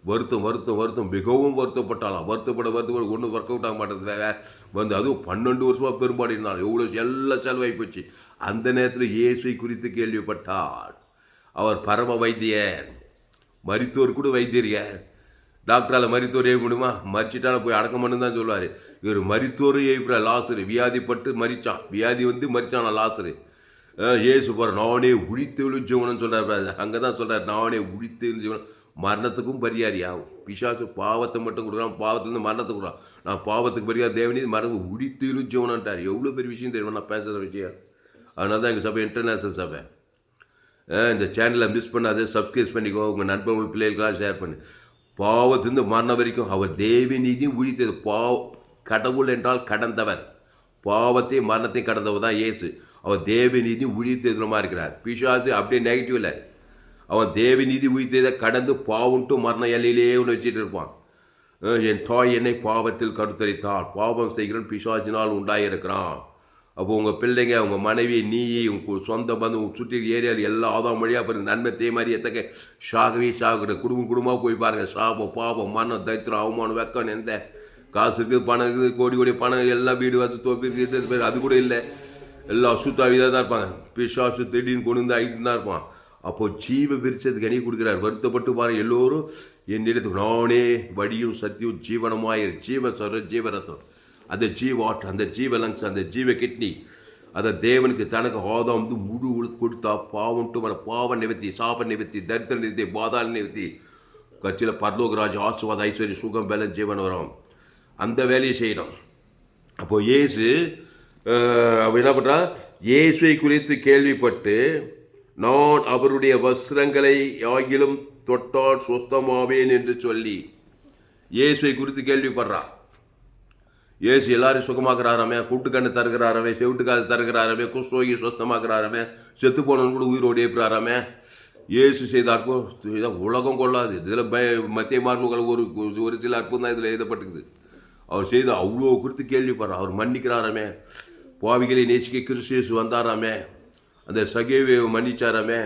[SPEAKER 1] வருத்தம் மிகவும் வருத்தப்பட்டாலாம். வருத்தப்பட ஒன்றும் ஒர்க் அவுட் ஆக மாட்டேங்குது. அதுவும் 12 வருஷமாக பெரும்பாடு இருந்தாலும் எவ்வளோ எல்லாம் செலவாகி போச்சு. அந்த நேரத்தில் இயேசுவை குறித்து கேள்விப்பட்டார். அவர் பரம வைத்தியர், மரித்தோர் கூட வைத்தியருங்க. டாக்டரால் மரித்தோர் ஏவி முடியுமா? மறிச்சிட்டான போய் அடக்கம் பண்ணு தான் சொல்லுவார். இவர் மரித்தோரும் ஏவிப்பிற லாசரு வியாதிப்பட்டு மறிச்சான். வியாதி மறிச்சானா லாசரு. ஏசு போகிற நானே உழித்தெழும் ஜீவனம்னு சொல்கிறார். அங்கே தான் சொல்கிறார், நானே உழித்தெழும் ஜீவனம். மரணத்துக்கும் பரிகாரியா? பிசாசு பாவத்தை மட்டும் கொடுக்குறான், பாவத்துலேருந்து மரணத்தை கொடுக்குறான். நான் பாவத்துக்கு பரிகார தேவனி மரணம் உழித்தெழும் ஜீவனன்ட்டார். எவ்வளோ பெரிய விஷயம் தெரியுமா நான் பேசுகிற விஷயம். அதனால தான் எங்கள் சபை இன்டர்நேஷ்னல் சபை. இந்த சேனலை மிஸ் பண்ணாது, சப்ஸ்கிரைப் பண்ணிக்கோ, உங்கள் நண்பர்கள் பிள்ளைகளுக்கெல்லாம் ஷேர் பண்ணு. பாவத்திலிருந்து மரணம் வரைக்கும் அவர் தேவி நீதியும் உழித்தது. கடவுள் என்றால் கடந்தவர், பாவத்தையும் மரணத்தையும் கடந்தவர் தான் இயேசு. அவர் தேவி நீதியும் உழித்ததுமா இருக்கிறார். பிசாசு அப்படியே நெகட்டிவ் இல்லை, அவன் தேவி நீதி உயிர்த்ததை கடந்து பாவம்ட்டு மரண எல்லையிலே ஒன்று வச்சுட்டு இருப்பான். என் தாய் என்னை பாவத்தில் கருத்தரித்தாள், பாவம் செய்கிறன் பிசாசினால் உண்டாயிருக்கிறான். அப்போ உங்கள் பிள்ளைங்க, உங்கள் மனைவி, நீ, உங்கள் சொந்த பந்து, சுற்றி ஏரியாவில் எல்லா ஆதாம் வழியாக பாருங்கள். நன்மை தே மாதிரி எத்தக்க சாகக்கூடாது. குடும்பமாக போய் பாருங்கள். சாபம், பாவம், மரணம், தைத்திரம், அவமானம், வெக்கம், எந்த காசு இருக்குது, பணம் இருக்குது, கோடி பணம், எல்லாம் வீடு வசதி தோப்பி இருக்குது, அது கூட இல்லை. எல்லாம் அசுத்தாவிதாக தான் இருப்பாங்க. பிசாசு திடீர்னு கொண்டு வந்து ஐந்து தான் இருப்பான். அப்போ ஜீவ விருட்சத்துக்கு கனி கொடுக்குறார். வருத்தப்பட்டு பாருங்க எல்லோரும் என்னிடத்துக்கு நானே வழியும் சத்தியும் ஜீவனமாயிரு ஜீவரத்தம் அந்த ஜீவாற்று அந்த ஜீவ லங்ஸ் அந்த ஜீவ கிட்னி அதை தேவனுக்கு தனக்கு ஆதாம் வந்து முழு கொடுத்தா பாவம்ட்டு வர பாவ நிவர்த்தி சாப நிவர்த்தி தரித்திர நிவர்த்தி பாதாள நிவர்த்தி கட்சியில் பரலோகராஜ் ஆசுவாத ஐஸ்வர்ய சுகம் பலன் ஜீவன் வரும். அந்த வேலையை செய்யணும். அப்போ இயேசு அவன் என்ன பண்ணுறான், இயேசுவை குறித்து கேள்விப்பட்டு நான் அவருடைய வஸ்திரங்களை ஆகிலும் தொட்டால் சுத்தமாவேன் என்று சொல்லி இயேசுவை குறித்து கேள்விப்படுறான். இயேசு எல்லாரும் சுகமாக்குறாராமே, கூட்டுக்கண்ணு தருகிறாராமே, செவிட்டுக்காது தருகிறாராமே, குஷ்டோகி சுத்தமாக்குறாராமே, செத்து போனவன் கூட உயிரோடு ஏற்கிறாராமே. இயேசு செய்த அற்புதம் உலகம் கொள்ளாது. இதில் மத்திய மார்புகள் ஒரு சில அற்புதம் தான் இதில் எழுதப்பட்டிருக்குது. அவர் செய்த அவ்வளோ குறித்து கேள்விப்படுறார். அவர் மன்னிக்கிறாராமே, பாவிகளை நேசிக்க கிறிஸ்து வந்தாராமே, அந்த சகேவை மன்னிச்சாராமே,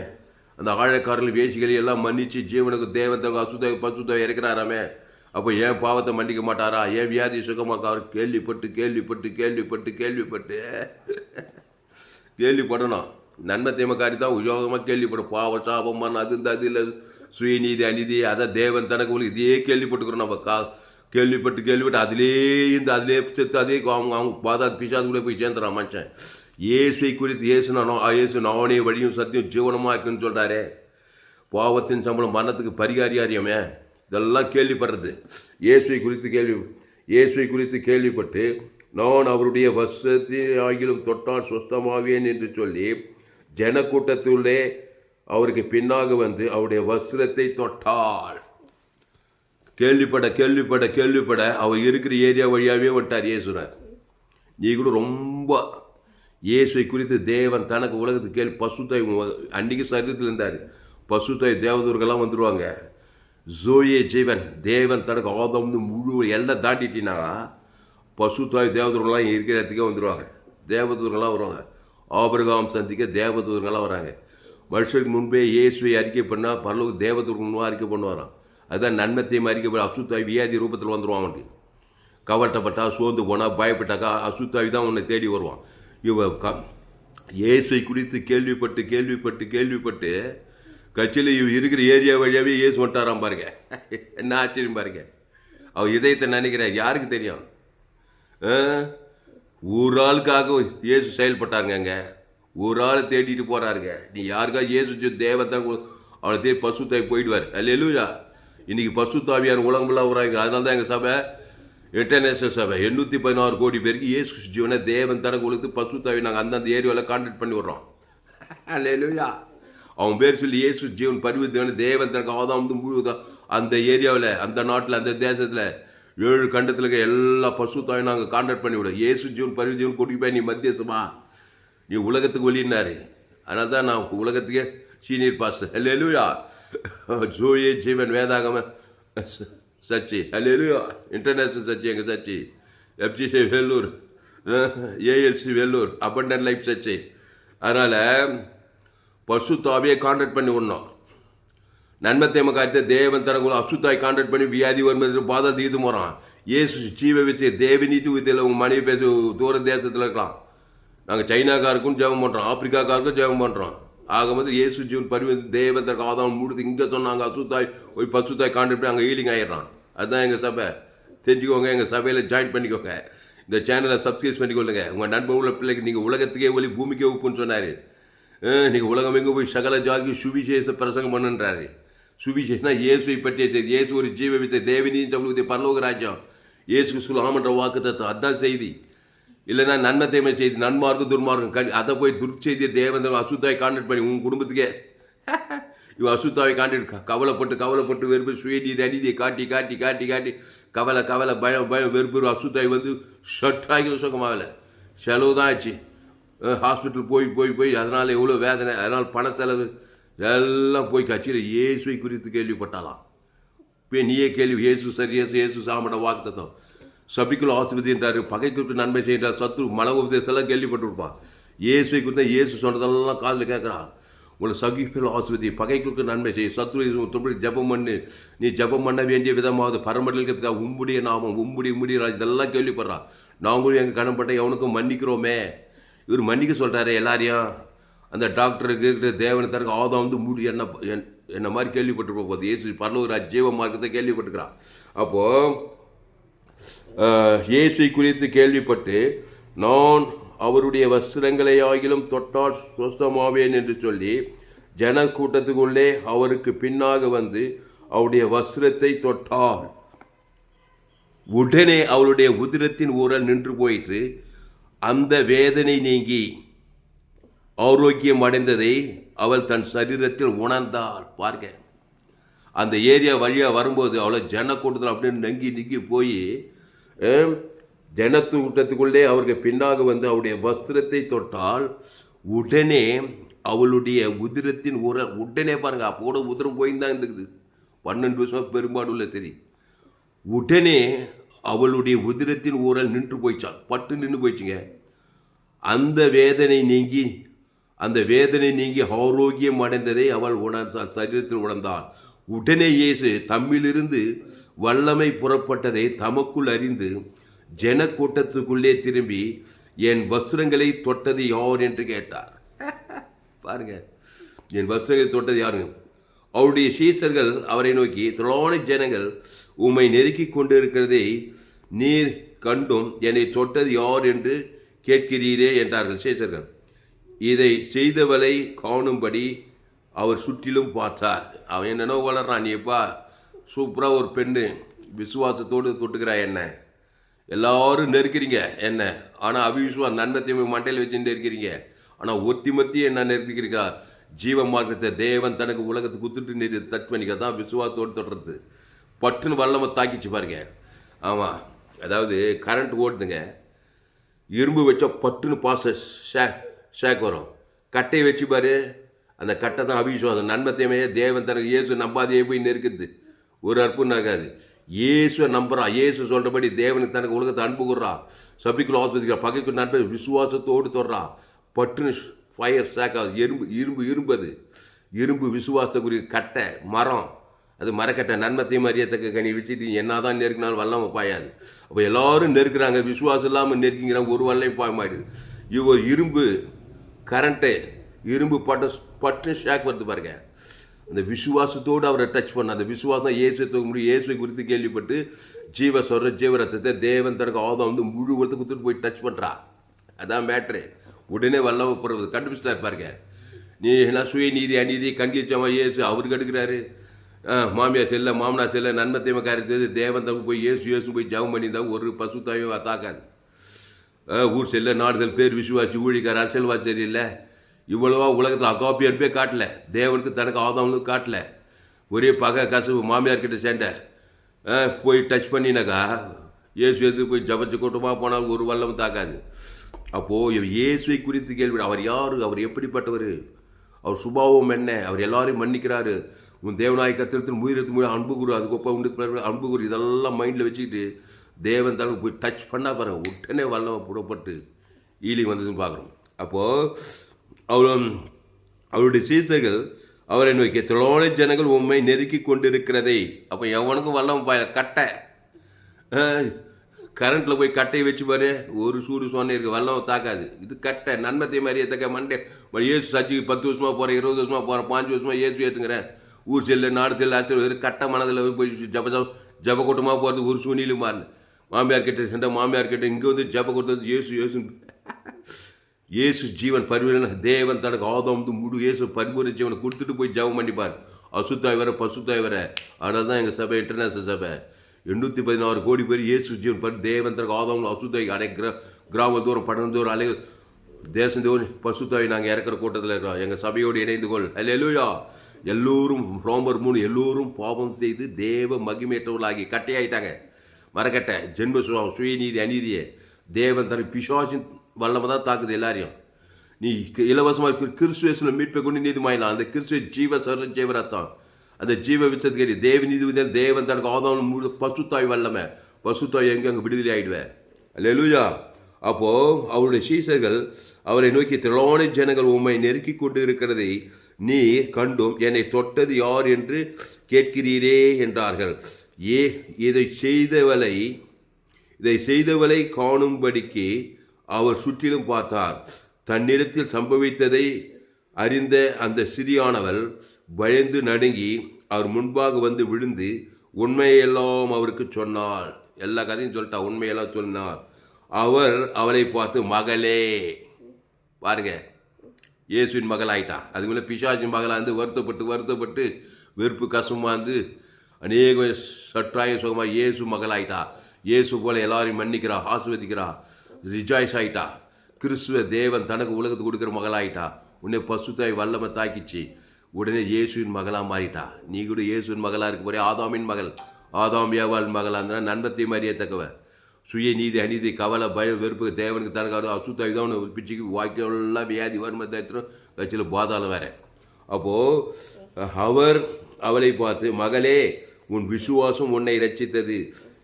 [SPEAKER 1] அந்த ஆழக்காரர்கள் வேசிகளை எல்லாம் மன்னிச்சு ஜீவனுக்கு தேவத்தை அசுத்த பசுத்த இறக்கிறாராமே. அப்போ ஏன் பாவத்தை மன்னிக்க மாட்டாரா, ஏன் வியாதி சுகமாக்க? அவர் கேள்விப்பட்டு கேள்விப்பட்டு கேள்விப்பட்டு கேள்விப்பட்டு கேள்விப்படணும். நன்மை தேமக்காரி தான் உயோகமாக கேள்விப்படும். பாவ சாபம் அது இந்த அது இல்லை சுயநீதி அநீதி அதை தேவன் தனக்கு இதையே கேள்விப்பட்டுக்கிறோம். நம்ம கேள்விப்பட்டு அதிலே செத்து அதே அவங்க பாதா பிசாதுக்குள்ளே போய் சேர்ந்துறான் மனுஷன். இயேசுவை குறித்து இயேசு நானே வழியும் சத்தியம் ஜீவனமாக இருக்குன்னு சொல்கிறாரே. பாவத்தின் சம்பளம் மரணத்துக்கு பரிகாரியாரியமே. இதெல்லாம் கேள்விப்படுறது. இயேசுவை குறித்து கேள்விப்பட்டு நான் அவருடைய வஸ்திரத்தை ஆகிலும் தொட்டால் சுத்தமாவேன் என்று சொல்லி ஜனக்கூட்டத்திலே அவருக்கு பின்னாக வந்து அவருடைய வஸ்திரத்தை தொட்டாள். கேள்விப்பட அவர் இருக்கிற ஏரியா வழியாகவே வந்துட்டார் இயேசுனார். நீ கூட ரொம்ப இயேசுவை குறித்து தேவன் தனக்கு உலகத்துக்கு பசுத்தாய் அன்றைக்கி சரீரத்தில் இருந்தார். பசுத்தாய் தேவதூர்கள்லாம் வந்துடுவாங்க. ஜோயே ஜீவன் தேவன் தனக்கு ஆதம் முழு எல்லாம் தாண்டிட்டினா பசுத்தாய் தேவதூர்கள்லாம் இருக்கிற இடத்துக்கே வந்துடுவாங்க. தேவதூர்கள்லாம் வருவாங்க. ஆபிரகாம் சந்திக்க தேவதூர்கள்லாம் வராங்க. மனுஷருக்கு முன்பே இயேசுவை அறிக்கை பண்ணால் பரலோக தேவதூர்கள் முன்பாக அறிக்கை பண்ணுவாராம். அதுதான் நன்மத்தையும் அறிக்கை பண்ண அசுத்தாய் வியாதி ரூபத்தில் வந்துடுவான். அவனுக்கு கவலைப்பட்டா சோர்ந்து போனால் பயப்பட்டாக்கா அசுத்தாவி தான் உன்னை தேடி வருவான். இயேசுவை குறித்து கேள்விப்பட்டு கட்சியில் இருக்கிற ஏரியா வழியாகவே இயேசு வந்துட்டாராம் பாருங்க. என்ன ஆச்சரியம் பாருங்க. அவர் இதயத்தை நினைக்கிறார். யாருக்கு தெரியும்? ஒரு ஆளுக்காக இயேசு செயல்பட்டாருங்க. அங்கே ஒரு ஆள் தேடிட்டு போகிறாருங்க. நீ யாருக்கா இயேசு தேவத்தான் அவனை தேடி பசுத்தாய் போயிடுவார். அல்லேலூயா. இன்னைக்கு பசுத்தாவியார் உலகமெல்லாம் வராங்க. அதனால தான் எங்கள் சபை இன்டர்நேஷனல் சபை 816 கோடி பேருக்கு இயேசு ஜீவனை தேவன் தனக்கு கொடுத்து பசுத்தாவி நாங்கள் அந்தந்த ஏரியாவில் கான்டாக்ட் பண்ணி விட்றோம். அல்லேலூயா. அவன் பேர் சொல்லி இயேசு ஜீவன் பரிவர்த்தனை தேவன் தனக்கு ஆதாம் முழுவதும் அந்த ஏரியாவில் அந்த நாட்டில் அந்த தேசத்தில் 7 கண்டத்தில் இருக்க எல்லா பசுத்தாயும் நாங்கள் கான்டாக்ட் பண்ணி விடுவோம். இயேசு ஜீவன் பரிவர்த்தனை கூட்டிட்டு போய் நீ மத்தியசமா நீ உலகத்துக்கு வெளியினாரு. அதனால தான் நான் உலகத்துக்கே சீனியர் பாஸ். அல்லேலூயா. ஜோயே ஜீவன் வேதாகம சச்சி. அல்லேலூயா. இன்டர்நேஷனல் சச்சி எங்கள் Sachi. FGC Vellore, ALC Vellore, abundant life Sachi. அதனால் பசுத்தாவியை கான்டாக்ட் பண்ணி விடணும். நன்மத்தேம காரியத்தை தேவன் தனக்குள்ள அசுத்தாய் கான்டாக்ட் பண்ணி வியாதி வரும்போது பாதா தீது போகிறான். இயேசு ஜீவ வச்சு தேவநீதி வித்தியில் உங்கள் மனைவி பேச தூர தேசத்தில் இருக்கலாம். நாங்கள் சைனாக்காருக்கும் ஜெபம் பண்ணுறோம், ஆப்பிரிக்காக்காருக்கும் ஜெபம் பண்ணுறோம். ஆகும்போது இயேசு ஜீவன் பரிவு தேவன் தனக்கு ஆதாம் மூடுது இங்கே சொன்னாங்க அசுத்தாய் ஒரு பசுத்தாய் கான்டாக்ட் பண்ணி அங்கே ஹீலிங் ஆகிடுறான். அதுதான் எங்கள் சபை. தெரிஞ்சுக்கோங்க. எங்கள் சபையில் ஜாயின் பண்ணிக்கோங்க. இந்த சேனலை சப்ஸ்கிரைப் பண்ணிக்கொள்ளுங்க. உங்கள் நண்பர் உள்ள பிள்ளைக்கு நீங்கள் உலகத்துக்கே ஒளி பூமிக்கே உப்புன்னு சொன்னார். நீங்கள் உலகம் எங்கே போய் சகல ஜாதிக்கு சுவிசேஷ பிரசங்கம் பண்ணுன்றாரு. சுவிசேஷனா இயேசுவை பற்றிய செய்தி. இயேசு ஒரு ஜீவ விசை தேவனியும் சொல்லுவது பரலோக ராஜ்யம். இயேசு சொல்லாமன்ற வாக்கு தத்துவம். அதுதான் செய்தி. இல்லைன்னா நன்மை தேமை செய்தி நன்மார்க்கும் துர்மார்க்கும் அதை போய் துர்ச்செய்தியை தேவன் அசுத்தாவை கான்டாக்ட் பண்ணி உங்கள் குடும்பத்துக்கே இவன் அசுத்தாவை கான்டாக்ட் கவலைப்பட்டு வெறுப்பு சுயநீதி அநீதியை காட்டி கவலை பயம் வெறுப்பு அசுத்தாய் வந்து ஷட்டாகி சுகமாகலை. செலவு தான் ஆச்சு. ஹாஸ்பிட்டல் போய் அதனால் எவ்வளோ வேதனை, அதனால் பண செலவு எல்லாம் போய் கட்சியில் இயேசுவை குறித்து கேள்விப்பட்டாலாம். இப்போ நீயே கேள்வி இயேசு சரி இயேசு சாமட வாக்குத்தத்தம் சபிக்குள் ஆசிர்வதின்றார், பகைக்கு நன்மை செய்கிறார், சத்ரு மன உபதேசத்தெல்லாம் கேள்விப்பட்டுருப்பான். இயேசுவை குறித்து இயேசு சொன்னதெல்லாம் காதில் கேட்குறான். உங்களை சகிப்பில் ஆசிர்வதி, பகைக்கு நன்மை செய், சத்ரு ஜபம் பண்ணு, நீ ஜபம் பண்ண வேண்டிய விதமாவது பரமடலுக்கு உம்முடைய நாமம் உம்முடைய இதெல்லாம் கேள்விப்படுறான். நாங்களும் எங்கள் கடன்பட்ட எவனுக்கும் மன்னிக்கிறோமே. இவர் மன்னிக்க சொல்கிறாரு எல்லாரையும். அந்த டாக்டருக்கு தேவனை தனக்கு ஆதாம் வந்து மூடி என்ன மாதிரி கேள்விப்பட்டிருப்ப போது இயேசு பரலோக ஜீவ மார்க்கத்தை கேள்விப்பட்டிருக்கிறான். அப்போது இயேசு குறித்து கேள்விப்பட்டு நான் அவருடைய வஸ்திரங்களை ஆகிலும் தொட்டால் சுஸ்தமாவேன் என்று சொல்லி ஜன கூட்டத்துக்குள்ளே அவருக்கு பின்னாக வந்து அவருடைய வஸ்திரத்தை தொட்டாள். உடனே அவளுடைய உதிரத்தின் ஊரல் நின்று போயிற்று. அந்த வேதனை நீங்கி ஆரோக்கியம் அடைந்ததை அவள் தன் சரீரத்தில் உணர்ந்தாள். பாருங்க, அந்த ஏரியா வழியாக வரும்போது அவளை ஜன கூட்டத்தில் அப்படின்னு நங்கி போய் ஜனத்து கூட்டத்துக்குள்ளே அவருக்கு பின்னாக வந்து அவருடைய வஸ்திரத்தை தொட்டால் உடனே அவளுடைய உதிரத்தின் ஊரல் உடனே பாருங்க, அப்போட உதிரம் போயிருந்தான் இருந்துக்குது 12 வருஷம் பெரும்பாடு உள்ள சரி. உடனே அவளுடைய உதிரத்தின் ஊரல் நின்று போயிச்சான், பட்டு நின்று போயிடுச்சுங்க. அந்த வேதனை நீங்கி ஆரோக்கியம் அடைந்ததை அவள் சரீரத்தில் உணர்ந்தாள். உடனே இயேசு தம்மிலிருந்து வல்லமை புறப்பட்டதை தமக்குள் அறிந்து ஜன கூட்டத்துக்குள்ளே திரும்பி என் வஸ்திரங்களை தொட்டது யார் என்று கேட்டார். பாருங்க, என் வஸ்திரங்களை தொட்டது யாருங்க? அவருடைய சீசர்கள் அவரை நோக்கி, திரளான ஜனங்கள் உம்மை நெருக்கி கொண்டிருக்கிறதை நீர் கண்டும் என்னை தொட்டது யார் என்று கேட்கிறீரே என்றார்கள் சீசர்கள். இதை செய்தவளை காணும்படி அவர் சுற்றிலும் பார்த்தார். அவன் என்னென்னோ வளர்றான், நீ எப்பா சூப்பராக ஒரு பெண்ணு விசுவாசத்தோடு தொட்டுக்கிறா என்ன, எல்லாரும் நெருக்கிறீங்க என்ன, ஆனால் அவிசுவாசம் நன்மத்தை மண்டையில் வச்சுட்டு இருக்கிறீங்க, ஆனால் ஒத்தி என்ன நெருக்கிறீங்க. ஜீவ மார்க்கத்தை தேவன் தனக்கு உலகத்துக்கு குத்துட்டு டச் பண்ணிக்க தான் விசுவாசத்தோடு தொடுறது. பட்டுன்னு வல்லமை தாக்கிச்சு பாருங்க. ஆமாம், அதாவது கரண்ட் ஓடுதுங்க, இரும்பு வச்சா பட்டுன்னு பாச ஷேக் வரும். கட்டையை வச்சு பாரு, அந்த கட்டை தான் அவிசுவாசம். நன்மத்தையுமே தேவன் தனக்கு இயேசு நம்பாதையே போய் நெருக்குது, ஒரு அற்புதம் ஆகாது. இயேசுவை நம்புறா, இயேசு சொல்கிறபடி தேவனுக்கு தனக்கு உலகத்தை அன்பு கூடுறா, சபிக்குள்ள ஆஸ்வதிக்கிறா, பகைக்கு நண்பர் விசுவாசத்தோடு தொடுறா, பட்டுன்னு ஃபயர் ஷேக் ஆகுது. இரும்பு அது இரும்பு விசுவாசத்துக்குரிய கட்டை மரம், அது மரக்கட்டை. நன்மத்தையும் அறியத்தக்க கனி வச்சுட்டு என்ன தான் நெருக்கினாலும் வல்லாமல் பாயாது. அப்போ எல்லாரும் நெருக்கிறாங்க, விசுவாசம் இல்லாமல் நெருக்கிங்கிறாங்க, ஒரு வல்லையும் பாய மாட்டுது. இவ இரும்பு கரண்ட்டு இரும்பு பட்டு ஷேக் வருது பாருங்க. அந்த விசுவாசத்தோடு அவரை டச் பண்ண, அந்த விசுவாசம் இயேசுவை குறித்து கேள்விப்பட்டு ஜீவரத்தத்தை தேவன் தனக்கு ஆதாம் வந்து முழு உலகத்தை கொடுத்துட்டு போய் டச் பண்ணுறா. அதான் மேட்ரு. உடனே வல்லமை போடுறது கண்டுபிடிச்சிட்டா இருப்பாருங்க. நீ என்ன சுயநீதி அநீதி கண்டிச்சவா இயேசு அவருக்கு எடுக்கிறாரு. மாமியார் செல்ல மாமனார் செல்ல நன்மத்தையும் காரியத்து தேவன் தனக்கு போய் இயேசு போய் ஜபம் பண்ணியிருந்தாங்க, ஒரு பசுத்தாயும் தாக்காது. ஊர் செல்ல நாடுதல் பேர் விசுவாசி ஊழிக்கார் அரசியல்வாதி சரியில்லை, இவ்வளவா உலகத்தில் அகாப்பி அனுப்பே காட்டல, தேவனுக்கு தனக்கு ஆதாம்னு காட்டல, ஒரே பகை கசவு மாமியார்கிட்ட சேண்டை போய் டச் பண்ணினாக்கா இயேசு போய் ஜபச்சு கூட்டமாக போனால் ஒரு வல்லம் தாக்காது. அப்போது இயேசுவை குறித்து கேள்வி, அவர் யார், அவர் எப்படிப்பட்டவர், அவர் சுபாவம் என்ன, அவர் எல்லாரையும் மன்னிக்கிறாரு, உன் தேவநாய கத்திரத்தின் முயற்சி அன்பு குரு, அதுக்கப்புறம் உண்டு அன்பு குரு, இதெல்லாம் மைண்டில் வச்சுக்கிட்டு தேவன் தனக்கு போய் டச் பண்ணால் பாருங்கள், உடனே வல்லமை புறப்பட்டு ஈலிங் வந்ததுன்னு பார்க்குறோம். அப்போது அவருடைய சீசர்கள் அவரை நோக்கி, திரளான ஜனங்கள் உண்மை நெருக்கி கொண்டிருக்கிறதை. அப்போ எவனுக்கும் வல்லமை பாய கட்டை கரண்ட்டில் போய் கட்டையை வச்சு பாரு, ஒரு சூடு சொன்ன இருக்கு, வல்லமை தாக்காது. இது கட்டை நன்மத்தை மாதிரியே தக்க மண்டே இயேசு சர்ச்சுக்கு 10 வருஷமாக போகிறேன், 20 வருஷமாக போகிறேன், 5 வருஷமாக இயேசு ஏற்றுங்கிறேன், ஊர் செல்லு நாடு செல்லு ஆச்சரியம் கட்டை மனதில் போய் ஜப கூட்டமாக போகிறது ஒரு சூழ்நிலும் மாறல. மாமியார் கிட்ட மாமியார் கிட்ட இங்கே வந்து ஜப கொடுத்தது இயேசு ஜீவன் பரிபூரண தேவன் தனக்கு ஆதாம் வந்து முழு இயேசு பரிபூரண ஜீவனை கொடுத்துட்டு போய் ஜபம் பண்ணிப்பார். அசுத்தாய் வர பசுத்தாய் வர. ஆனால் தான் எங்கள் சபை இன்டர்நேஷனல் சபை 816 கோடி பேர் இயேசு ஜீவன் தேவன் தனக்கு ஆதாம் அசுத்தாய் அனைத்து கிராமத்தோறும் பட்டணத்தோறும் அலை தேசந்தோறும் பசுத்தாய் நாங்கள் இறக்குற கூட்டத்தில் இருக்கோம். எங்கள் சபையோடு இணைந்து கொள். அல்லேலூயா. எல்லோரும் ரோமர் 3 எல்லோரும் பாவம் செய்து தேவ மகிமையற்றவர்களாகி கட்டையாயிட்டாங்க. மரக்கட்டை ஜென்ம சுயநீதி அநீதியை தேவன் தனக்கு பிசாசின் வல்லமை தான் தாக்குது எல்லாரையும். நீ இலவசமாக கிறிஸ்துவேசில் மீட்பை கொண்டு நீதிமாயிலாம். அந்த கிறிஸ்துவ ஜீவரத்தம், அந்த ஜீவ விசத்துக்கு தேவ நீதி தேவன் தனக்கு ஆதாம் முழு பசுத்தாய் வல்லமை, பசுத்தாய் எங்கே அங்கே விடுதலை ஆகிடுவேன். அல்லேலூயா. அப்போது அவருடைய சீசர்கள் அவரை நோக்கி, திரளான ஜனங்கள் உம்மை நெருக்கி கொண்டு இருக்கிறதை நீர் கண்டும் என்னை தொட்டது யார் என்று கேட்கிறீரே என்றார்கள். இதை செய்தவளை காணும்படிக்கு அவர் சுற்றிலும் பார்த்தார். தன்னிடத்தில் சம்பவித்ததை அறிந்த அந்த சிறியானவள் பயந்து நடுங்கி அவர் முன்பாக வந்து விழுந்து உண்மையெல்லாம் அவருக்கு சொன்னாள். எல்லா கதையும் சொல்லிட்டா, உண்மையெல்லாம் சொன்னார். அவர் அவளை பார்த்து, மகளே, பாருங்க, இயேசுவின் மகள் ஆயிட்டா. அதுக்கு மேலே பிசாசின் மகளாக இருந்து வருத்தப்பட்டு வெறுப்பு கசமாக இருந்து அநேக சற்றாயம் சுகமாக இயேசு மகள் ஆயிட்டா. இயேசு போல எல்லாரையும் மன்னிக்கிறா, ஆசிர்வதிக்கிறா, ரிஜாய்ஸ் ஆயிட்டா. கிறிஸ்துவ தேவன் தனக்கு உலகத்துக்கு கொடுக்குற மகளாயிட்டா. உன்னை பசுத்தாய் வல்லமை தாக்கிச்சு. உடனே இயேசுவின் மகளாக மாறிட்டா. நீ கூட இயேசுவின் மகளாக இருக்க போறே. ஆதாமின் மகள், ஆதாம் ஏவாள் மகளாக இருந்தால் நன்மத்தை மாதிரியே தக்கவ. சுய நீதி அநீதி கவலை பயம் வெறுப்பு தேவனுக்கு தனக்கு அசுத்தாய் தான் பிச்சுக்கு வாய்க்கெல்லாம் வியாதி வருமத்திரம் கட்சியில் பாதாளம் வேற. அப்போது அவர் அவளை பார்த்து, மகளே, உன் விசுவாசம் உன்னை ரட்சித்தது.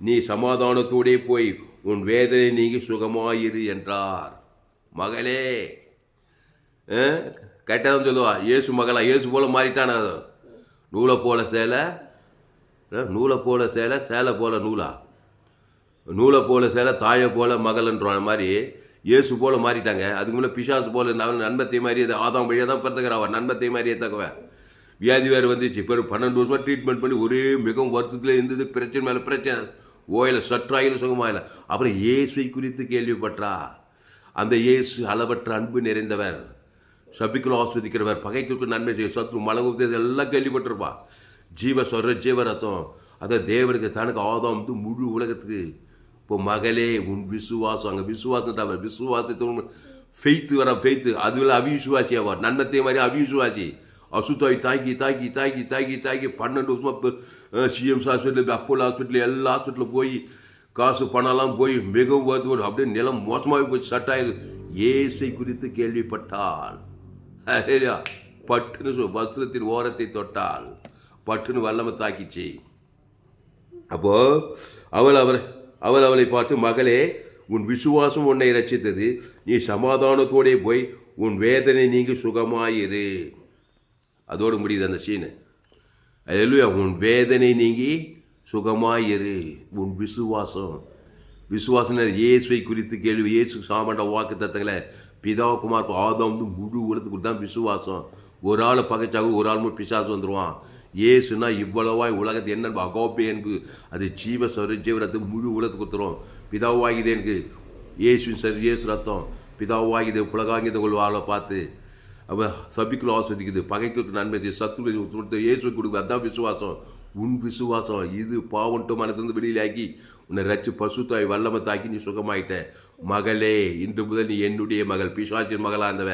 [SPEAKER 1] நீ சமாதானத்தோடே போய் உன் வேதனை நீங்கி சுகமாயிரு என்றார். மகளே, கரெக்டாக சொல்லுவா. இயேசு மகளா, இயேசு போல மாறிட்டான. நூலை போல சேலை, நூலை போல சேலை, சேலை போல நூலா, நூலை போல சேலை, தாயை போல மகள்ன்ற மாதிரி இயேசு போல மாறிட்டாங்க. அதுக்கு முன்னே பிசாசு போல நன்மத்தை மாதிரியே ஆதாம் வழியாக தான் பிறந்துக்கிறான். அவர் நன்மத்தை மாதிரியே தக்குவேன். வியாதி வேறு வந்துச்சு. இப்போ 12 வருஷமாக ட்ரீட்மெண்ட் பண்ணி ஒரே மிகவும் வருத்தத்தில் இருந்தது. பிரச்சனை மேலே பிரச்சனை, ஓயில சற்றாயில் சுகமாயில. அப்புறம் இயேசுவை குறித்து கேள்விப்பட்டா. அந்த இயேசு அளவற்ற அன்பு நிறைந்தவர், சபிக்குள் ஆஸ்வதிக்கிறவர், பகைக்கு நன்மை செய்ய, சத்ரு மலகு எல்லாம் கேள்விப்பட்டிருப்பா. ஜீவரத்தம் அதை தேவனுக்கு தனக்கு ஆதாம் முழு உலகத்துக்கு. இப்போ மகளே, உன் விசுவாசம், அங்கே விசுவாசம் விசுவாசத்தை ஃபெய்த்து வர ஃபெய்த்து, அதுவில் அவிசுவாசி ஆவார். நன்மத்தை மாதிரி அவிசுவாசி அசுத்தாய் தாக்கி 12 வருஷமாக சிஎம்ஸ் ஹாஸ்பிட்டல், அப்போலோ ஹாஸ்பிட்டல், எல்லா ஹாஸ்பிட்டலில் போய் காசு பணம்லாம் போய் மிகவும் வருது. அப்படியே நிலம் மோசமாக போய் சட்டாயில் ஏசை குறித்து கேள்விப்பட்டால் பட்டுன்னு வஸ்திரத்தின் ஓரத்தை தொட்டால் பட்டுன்னு வல்லமை தாக்கிச்சு. அப்போ அவளை பார்த்து, மகளே, உன் விசுவாசம் உன்னை ரட்சித்தது. நீ சமாதானத்தோடே போய் உன் வேதனை நீங்கி சுகமாயிரு. அதோடு முடியுது அந்த சீனு. அல்லேலூயா. உன் வேதனை நீங்கி சுகமாயிரு. உன் விசுவாசம் இயேசுவை குறித்து கேள்வி. இயேசு சாமண்ட வாக்கு தத்தங்களை பிதா குமார் ஆதாம் முழு உலகத்துக்கு தான் விசுவாசம். ஒரு ஆளை பகைச்சாக ஒரு ஆள் பிசாசு வந்துடுவான். ஏசுனா இவ்வளவாய் உலகத்தை என்ன அகோப்பே என்பு அது ஜீவரத்து முழு உலகத்துக்கு கொடுத்துரும். பிதாவாகிதே எனக்கு இயேசுவின் சரி இயேசு ரத்தம் பிதாவாகிதே உலகாங்கித கொள்வாளை பார்த்து அவன் சபிக்குள்ள ஆஸ்வதிக்குது, பகைக்கு நன்மை சத்து இயேசுவை கொடுக்குது. அதுதான் விசுவாசம். உன் விசுவாசம் இது பாவன்ட்டு மனத்திலிருந்து வெளியிலாக்கி உன்னை ரச்சு பசுத்தாய் வல்லமை தாக்கி நீ சுகமாயிட்ட. மகளே, இன்று முதல் நீ என்னுடைய மகள். பிசாசின் மகளாக இருந்தவ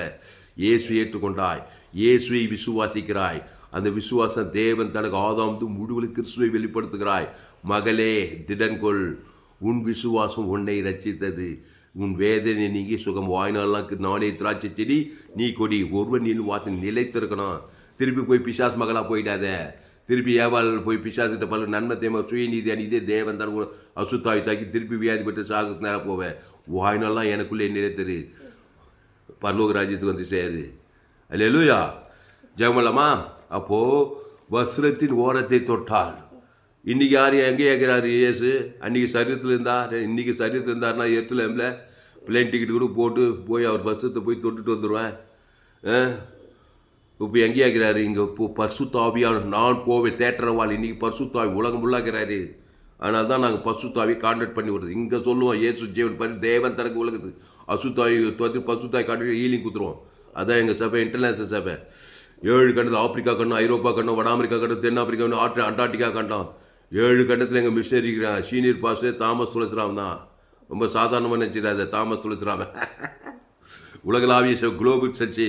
[SPEAKER 1] இயேசு ஏற்றுக்கொண்டாய், இயேசுவை விசுவாசிக்கிறாய். அந்த விசுவாசம் தேவன் தனக்கு ஆதாம் முழுவதும் கிறிஸ்துவை வெளிப்படுத்துகிறாய். மகளே, திடன்கொள், உன் விசுவாசம் உன்னை ரட்சித்தது. உன் வேதனை நீங்கி சுகம். வாய்நாள்லாம் நானே திராட்சை செடி, நீ கொடி, ஒருவன் நீ வார்த்தை நிலைத்திருக்கணும். திருப்பி போய் பிசாஸ் மகளாக போயிடாத. திருப்பி ஏவாள் போய் பிசாசிட்ட பல நன்மை தேவை சுயநீதி அணிதே தேவன் தனக்கு அசுத்தாய் தாக்கி திருப்பி வியாதிப்பட்டு சாகுக்கு நேரம் போவேன். வாய்நாள்லாம் எனக்குள்ளே நிலைத்தரு, பரலோக ராஜ்யத்துக்கு வந்து சேரு. அல்லேலூயா. ஜெயமல்லமா. அப்போது வஸ்திரத்தின் ஓரத்தை தொட்டால். இன்றைக்கி யார் எங்கே கேட்குறாரு இயேசு? அன்றைக்கி சரீரத்தில் இருந்தார். இன்றைக்கி சரீரத்தில் இருந்தார்னா எருசலேமில் பிளேன் டிக்கெட் கூட போட்டு போய் அவர் வஸ்திரத்தை போய் தொட்டுட்டு வந்துடுவேன். இப்போ எங்கே கேட்குறாரு? இங்கே இப்போ பரிசுத்தாவியான நான் போவேன் தேட்டரவாள். இன்றைக்கி பரிசுத்தாவி உலகம் உள்ளாகிறாரு. அதனால தான் நாங்கள் பசுத்தாவி கான்டாக்ட் பண்ணி விடுறது. இங்கே சொல்லுவோம் இயேசு ஜீவன் தேவன் தனக்கு உலகத்துக்கு அசுத்தாவி பசுத்தாவி கான்டாக்ட் ஹீலிங் கொடுத்துருவோம். அதான் எங்கள் சபை, இன்டர்நேஷனல் சபை. 7 கண்டத்தில் ஆப்பிரிக்கா கண்டம், ஐரோப்பா கண்டம், வட அமெரிக்கா கண்டம், தென்னாப்பிரிக்கா கண்டம், அண்டார்டிகா கண்டம், 7 கண்டத்தில் எங்கள் மிஷினரி இருக்கிறாங்க. சீனியர் பாஸ்டர் தாமஸ் துளசிராம் தான். ரொம்ப சாதாரணமாக நினச்சிடாத தாமஸ் துளசிராம. உலகளாவிய குளோபல் சர்ச்சு.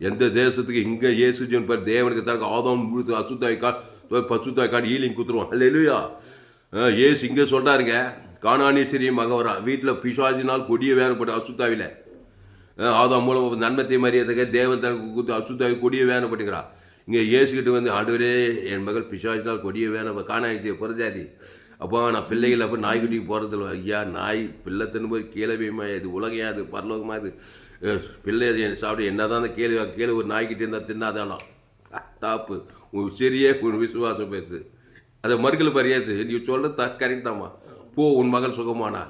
[SPEAKER 1] எந்த தேசத்துக்கு இங்கே இயேசு ஜீவன் பேர் தேவனுக்கு தனக்கு ஆதாம் முழுத்து அசுத்தாய் பசுத்தாய் காட்டி ஹீலிங் கொடுத்துருவோம். அல்லேலூயா. இயேசு இங்கே சொல்கிறாருங்க, கானானீஸ்வரி மகவரா வீட்டில் பிசாசினால் கொடிய வேதனைப்பட்டு அசுத்தாவில ஆதாம் மூலம் நன்மத்தை மரியாதைக்க தேவன் தனக்கு கொடுத்து அசுத்தாவி கொடிய வேதனைப்பட்டுக்கிறான். இங்கே இயேசுக்கிட்ட வந்து, ஆண்டவரே, என் மகள் பிசாசினால் கொடிய வேதனை காணாயிடுச்சு புறஜாதி. அப்போ நான் பிள்ளைகள் அப்போ நாய்க்குட்டிக்கு போகிறதில்ல. ஐயா, நாய் பிள்ளை தின்னும்போது கீழவேமா, இது உலகையா, அது பரலோகமாக, இது பிள்ளை சாப்பிட்டு என்ன தான் கீழே ஒரு நாய்க்கிட்டே இருந்தால் தின்னாதானோ தாப்பு. உன் சரியே உன் விசுவாசம் பேசு. அதை மறுக்கல் பரியாசு. நீ சொல்ல கரெக்ட் தாம்மா. போ, உன் மகள் சுகமானா.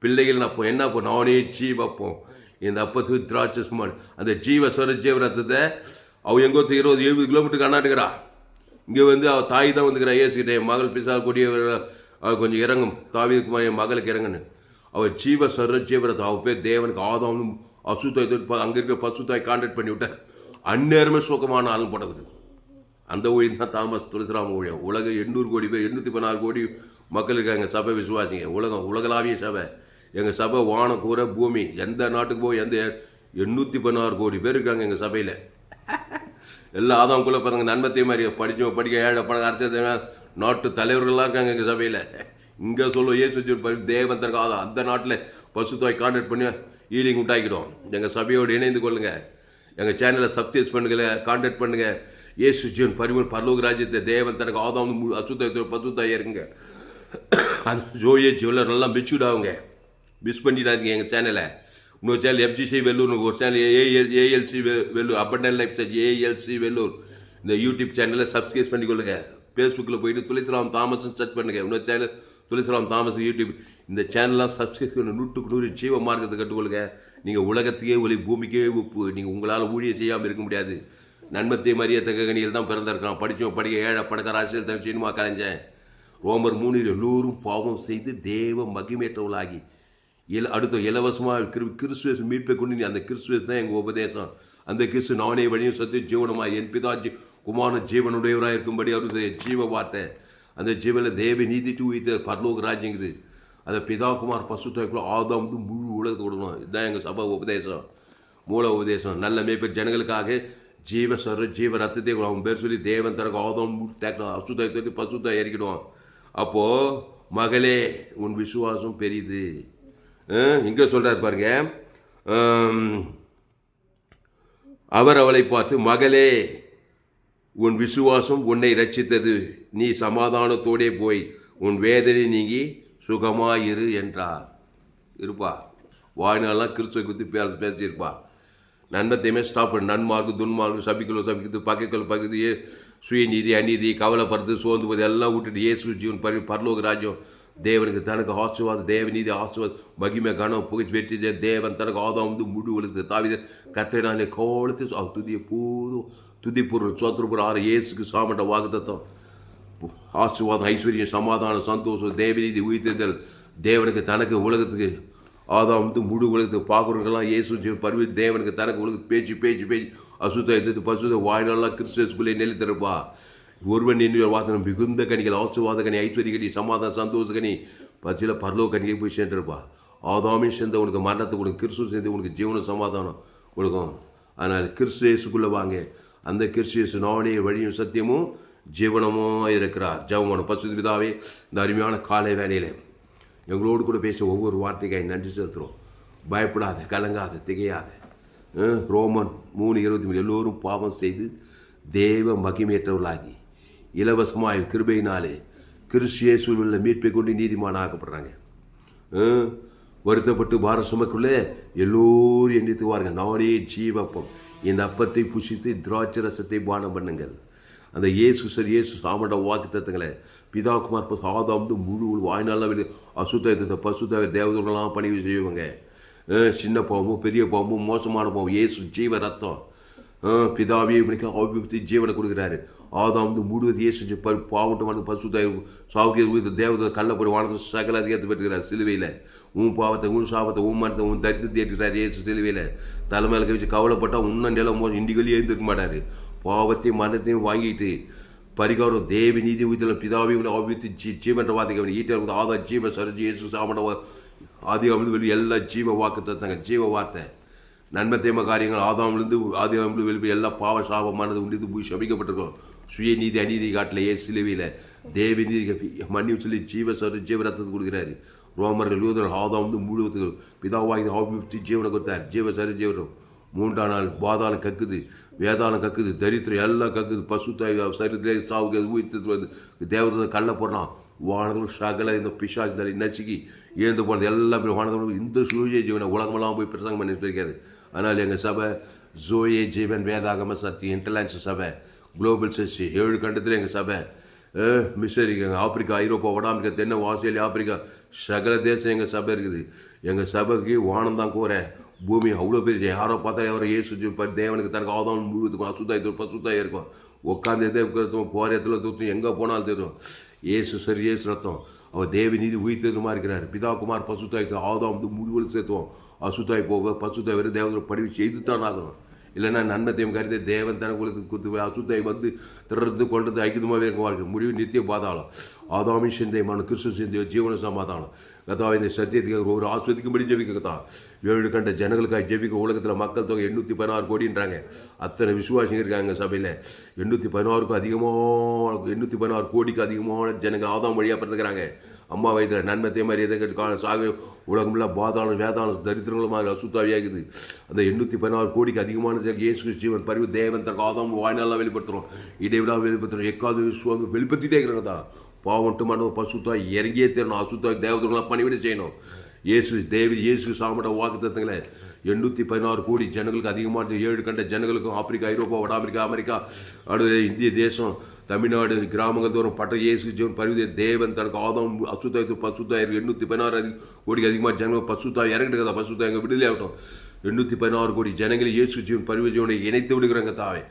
[SPEAKER 1] பிள்ளைகள் நான் என்ன நானே வைப்போம். இந்த அப்பத்து திராட்சை அந்த ஜீவ ஜீவ ரத்தத்தை அவள் எங்கோ 20-70 கிலோமீட்டர் கண்ணாட்டுக்கிறா. இங்கே வந்து அவள் தாய் தான் வந்துக்கிறா ஏசுக்கிட்டே, மகள் பிசால் கொடிய கொஞ்சம் இறங்கும் தாவீதுக்கு என் மகளுக்கு இறங்குன்னு. அவள் ஜீவ ஜீவரத்தை அவள் பேர் தேவனுக்கு ஆதாமும் அசுத்தாய் அங்கே இருக்கிற பசுத்தாய் கான்டாக்ட் பண்ணி விட்டார். அந்நேரமே சுகமான ஆளும் போட்டது. அந்த ஊழியம் தான் தாமஸ் துளசிராம ஊழியம். உலக 800 கோடி பேர் 816 கோடி மக்கள் இருக்காங்க சபை விசுவாசிங்க. உலகளாவிய சபை. எங்கள் சபை வானம் கூற பூமி எந்த நாட்டுக்கு போய் எந்த 816 கோடி பேர் இருக்காங்க எங்கள் சபையில். எல்லாம் ஆதாம்குள்ளே பசங்க நன்மத்தை மாதிரி படிக்க ஏழை பணம் அரைச்ச நாட்டு தலைவர்கள்லாம் இருக்காங்க எங்கள் சபையில். இங்கே சொல்லுவோம் ஏசு தேவன் தனக்கு ஆதம் அந்த நாட்டில் பசுத்தாய் கான்டாக்ட் பண்ணி ஈலிங் உண்டாக்கிடும். எங்கள் சபையோடு இணைந்து கொள்ளுங்கள். எங்கள் சேனலை சப்ஸ்கிரைப் பண்ணுங்க, கான்டாக்ட் பண்ணுங்கள். இயேசு ஜீவன் பரிமள் பரலோக ராஜ்யத்தை தேவன் தனக்கு ஆதாம் அசுத்தாய் பசுத்தாய் இருக்குங்க. அது ஜோயே ஜுவல்லர் நல்லா மெச்சூர்டாகுங்க. மிஸ் பண்ணிடாதீங்க எங்கள் சேனலை. இன்னொரு சேனல் FGC வெள்ளூர், ஒரு channel ALC Vellore, abundant life ALC Vellore. இந்த யூடியூப் சேனலை சப்ஸ்கிரைப் பண்ணிக்கொள்ளுங்க. ஃபேஸ்புக்கில் போயிட்டு துளசிராம் தாமஸ் சர்ச் பண்ணுங்கள். இன்னொரு சேனல் துளசிராம் தாமஸ் யூடியூப். இந்த சேனல்லாம் சப்ஸ்கிரைப் பண்ணி 100க்கு 100 ஜீவ மார்க்கத்தை கற்றுக்கொள்ளுங்க. நீங்கள் உலகத்துக்கே ஒளி, பூமிக்கே உப்பு. நீங்கள் உங்களால் ஊழியம் செய்யாமல் இருக்க முடியாது. நன்மத்தை மரிய தகனியில் தான் பிறந்திருக்கான். படித்தோம் படிக்க ஏழை பணக்கார அரசியல் தான் சினிமா கலைஞ்சேன். ரோமர் 3 எல்லோரும் பாவம் செய்து தேவ மகிமேற்றவளாகி அடுத்த இலவசமாக கிறிஸ்துவ மீட்பை கொண்டு அந்த கிறிஸ்துவ தான் எங்கள் உபதேசம். அந்த கிறிஸ்து நானே வழியும் சத்திய ஜீவனமாக என் பிதா குமார ஜீவனுடையவராக இருக்கும்படி அவருடைய ஜீவ வார்த்தை. அந்த ஜீவனில் தேவ நீதி வைத்த பரலோக ராஜ்யங்குது. அதை பிதா குமார் பசுத்தாய்க்குள்ள ஆதாம் முழு உலகத்தை கொடுக்கணும். இதுதான் எங்கள் சபை உபதேசம், மூல உபதேசம். நல்ல மேய்ப்பர் ஜனங்களுக்காக ஜீவ ரத்தத்தை அவன் பேர் சொல்லி தேவன் தனக்கு ஆதாம் தேக்கலாம் அசுத்தாய் பசுத்தாய் இறக்கிடுவான். அப்போது மகளே உன் விசுவாசம் பெரியுது. இங்கே சொல்கிறார் பாருங்க, அவர் அவளை பார்த்து மகளே உன் விசுவாசம் உன்னை ரட்சித்தது, நீ சமாதானத்தோடே போய் உன் வேதனை நீங்கி சுகமாயிரு என்றார். இருப்பா வாழ்நாளெலாம் கிறிஸ்துவை குறித்து பேசியிருப்பா. நன்மத்தையுமே ஸ்டாப் பண்ணு. நன்மார்க்கு துன்மார்க்கு சபிக்கிறது பகைக்கள் சுயநீதி அநீதி கவலைப்படுறது சோர்ந்து போது எல்லாம் விட்டுட்டு இயேசு ஜீவன் பரலோக ராஜ்யம் தேவனுக்கு தனக்கு ஆசீர்வாதம் தேவநீதி ஆசீர்வாதம் மகிமை கனம் புகழ்ச்சி வெற்றி தேவன் தனக்கு ஆதாம் முழு உலகத்து தாவித கத்தினாலே கோலத்து துதிய பூதும் துதிப்பூர்வம் சோத்திரபுரம் 6 இயேசுக்கு சாமண்ட வாக்குத்தத்தம் ஆசீர்வாதம் ஐஸ்வர்யம் சமாதானம் சந்தோஷம் தேவநீதி உயிர்த்தெழுதல் தேவனுக்கு தனக்கு உலகத்துக்கு ஆதாம் முழு உலகத்துக்கு பார்க்குறவங்கெல்லாம் இயேசு பருவி தேவனுக்கு தனக்கு உலகத்து பேச்சு அசுத்த எதிர்த்து பசுத்த வாழ்நாளெலாம் கிறிஸ்துக்குள்ளே நெளித்திருப்பா. ஒருவன் என்னுடைய வாசனம் மிகுந்த கனிகள் ஆசீர்வாத கனி ஐஸ்வர்ய கனி சமாதான சந்தோஷ கனி பச்சில பரலோக கனியை போய் சேர்ந்துருப்பா. ஆதாமே சேர்ந்த உனக்கு மரணத்தை கொடுக்கும், கிறிஸ்துவ சேர்ந்து உனக்கு ஜீவன சமாதானம் கொடுக்கும். அதனால் கிறிஸ்து இயேசுக்குள்ளே வாங்க. அந்த கிறிஸ்து இயேசு நானே வழியும் சத்தியமும் ஜீவனமும் இருக்கிறார். ஜெபம் பசுத்த பிதாவே, இந்த அருமையான காலை வேலையில் எங்களோடு கூட பேச ஒவ்வொரு வார்த்தைக்காய் நன்றி செலுத்துகிறோம். பயப்படாத, கலங்காத, திகையாத. ரோமன் 3:23 எல்லோரும் பாவம் செய்து தேவ மகிமையற்றவர்களாகி இலவசமாய் கிருபையினாலே கிறிஸ்து இயேசுவில் உள்ள மீட்பை கொண்டு நீதிமானாக்கப்படுறாங்க. வருத்தப்பட்டு பார சுமக்குள்ளே எல்லோரும் எண்ணித்துவாருங்க. நானே ஜீவப்பம், இந்த அப்பத்தை புசித்து திராட்சை ரசத்தை பானம் பண்ணுங்கள். அந்த இயேசு சாமண்ட வாக்கு தத்துங்களை பிதாகுமார் ஆதாம் முழு வாய்நாளில் அசுத்த பசுத்த தேவதெல்லாம் பணிவு செய்வாங்க. சின்ன பாவமும் பெரிய பாவமும் மோசமான பாவம் இயேசு ஜீவ ரத்தம் பிதாவே அபிவிருத்தி ஜீவனை கொடுக்குறாரு. ஆதாம் முழுவது இயேசு பாவட்டமான பசுத்தாய் சாவுக்கு தேவதை கள்ளப்படி வானத்தை சகல அதிகத்தை பெற்றுக்கிறார் சிலுவையில். உன் பாவத்தை உன் சாபத்தை உன் மனத்தை உன் தரித்திரத்தை ஏற்றுக்கிறார் இயேசு சிலுவையில். தலைமையில கழிச்சு கவலைப்பட்டால் இன்னும் நிலம் மோசம் இண்டிகொல்லி எழுந்திருக்க மாட்டார். பாவத்தையும் மனத்தையும் வாங்கிட்டு பரிகாரம் தேவி நீதி உயிர்த்தல பிதாவையும் அபிவிருத்தி ஜீவன்ற வார்த்தைக்கு ஈட்டர் ஆதா ஜீவ சரஜி இயேசு சாமட ஆதி வெளி எல்லா ஜீவ வாக்கு தத்தாங்க. ஜீவ வார்த்தை நன்மை தேம காரியங்கள் ஆதாமிலிருந்து வெளியே எல்லா பாவ சாபமானது உண்டு போய் சபிக்கப்பட்டிருக்கோம். சுய நீதி அநீதி காட்டில் சிலுவையில் தேவி நீதி மன்னிவு சொல்லி ஜீவ ரத்தத்தை கொடுக்குறாரு. ரோமர்கள் யூதர்கள் ஆதாம் முழுவதுக்கு பிதாவாகி அபிவிருத்தி ஜீவனை கொடுத்தார். ஜீவனம் 3ஆம் நாள் பாதாளம் கக்குது, வேதாளம் கக்குது, தரித்திரம் எல்லாம் கக்குது. பசுத்தாய் சரித்திர சாவுக்கு உயிர்த்து வந்து தேவதை கள்ள போடுறான். வானதோடு சகல இந்த பிசாசி நச்சுக்கி ஏந்து போனது எல்லாமே வானதோடு இந்த சூரிய ஜீவனை உலகமெல்லாம் போய் பிரசங்கம் பண்ணிட்டு இருக்காரு. அதனால் எங்கள் சபை ஜோயே ஜீவன் வேதாகம சக்தி இன்டர்நேஷனல் சபை குளோபல் சர்ச் 7 கண்டத்தில் எங்கள் சபை மிஸ்டரிக்காங்க. ஆப்பிரிக்கா, ஐரோப்பா, வட அமெரிக்கா, தென்னை, ஆஸ்திரேலியா, ஆப்பிரிக்கா சகல தேசம் எங்கள் சபை இருக்குது. எங்கள் சபைக்கு வானம் தான் கூரை, பூமி அவ்வளோ பெரிய யாரோ பார்த்தா யாரோ இயேசு தேவனுக்கு தனக்கு ஆதாம் முழுவதுக்கும் பசுத்தாய் இருக்கும். உட்காந்து எதே போகிற இடத்துல தூத்தும் எங்கே போனாலும் தெரியும் இயேசு சரி இயேசு ரத்தம். அவர் தேவ நீதி உயிர்த்ததுமா இருக்கிறார். பிதா குமார் பசுத்தாய் ஆதாம் முழுவதும் சேர்த்துவோம். அசுத்தாய் போக பசுத்தாய் வரை தேவனை படிவு செய்து தான் ஆகணும். இல்லைன்னா நன்மத்தையும் கருதி தேவன் தனக்கு குத்து அசுத்தாய் வந்து திறந்து கொண்டது ஐக்கியமாகவே இருக்கும். முடிவு நித்திய பாதாளம். ஆதாமின் சிந்தையமான கிறிஸ்து சிந்தையோ ஜீவன சமாதானம். கதா இந்த சத்தியத்துக்கு ஒரு ஆஸ்வதிக்கும்படி ஜெபிக்க கதா. 7 கண்ட ஜனங்களுக்காக ஜெபிக்க. உலகத்தில் மக்கள் தொகை 816 கோடின்றாங்க. அத்தனை விசுவாசிங்க இருக்காங்க சபையில். 816 கோடிக்கு அதிகமான ஜனங்கள் ஆதாம் வழியாக பிறந்துக்கிறாங்க. அம்மா வயதில் நன்மத்தை மாதிரி எதை சாக உலகம்லாம் பாதாளம் வேதாளம் தரித்திரங்களும் அசுத்தாவியாகுது. அந்த 816 கோடிக்கு அதிகமான இயேசு ஜீவன் பரிவு தேவன் தனக்கு ஆதாம் வாய்நாளெலாம் வெளிப்படுத்துகிறோம். இடைவிடாமல் வெளிப்படுத்துகிறோம். எக்காவது விசுவாங்க வெளிப்படுத்திட்டே இருக்கிறாங்க தான். பாவட்டுமான பசுத்தாய் இறங்கியே தரணும். அசுத்தாய் தேவதர்களாக பணிவிட செய்யணும். இயேசு சாமட வாக்கு தத்துவங்களை 816 கோடி ஜனங்களுக்கு அதிகமான 7 கண்ட ஜனங்களுக்கும் ஆப்பிரிக்கா, ஐரோப்பா, வட அமெரிக்கா, அமெரிக்கா, அடுத்த இந்திய தேசம், தமிழ்நாடு கிராமங்கள் தோறும் பட்ட இயேசு ஜீவன் பரிவு தேவன் தனக்கு ஆதாம் அசுத்தாய் பசுத்தாய் 816 கோடிக்கு அதிகமாக ஜனங்கள் பசுத்தாய் இறங்கிட்டு பசுத்தாய் எங்கள் விடுதலை ஆகட்டும். 816 கோடி ஜனங்கள் இயேசு ஜீவன் பரிவு ஜீவனை இணைத்து விடுகிறாங்க தாவே.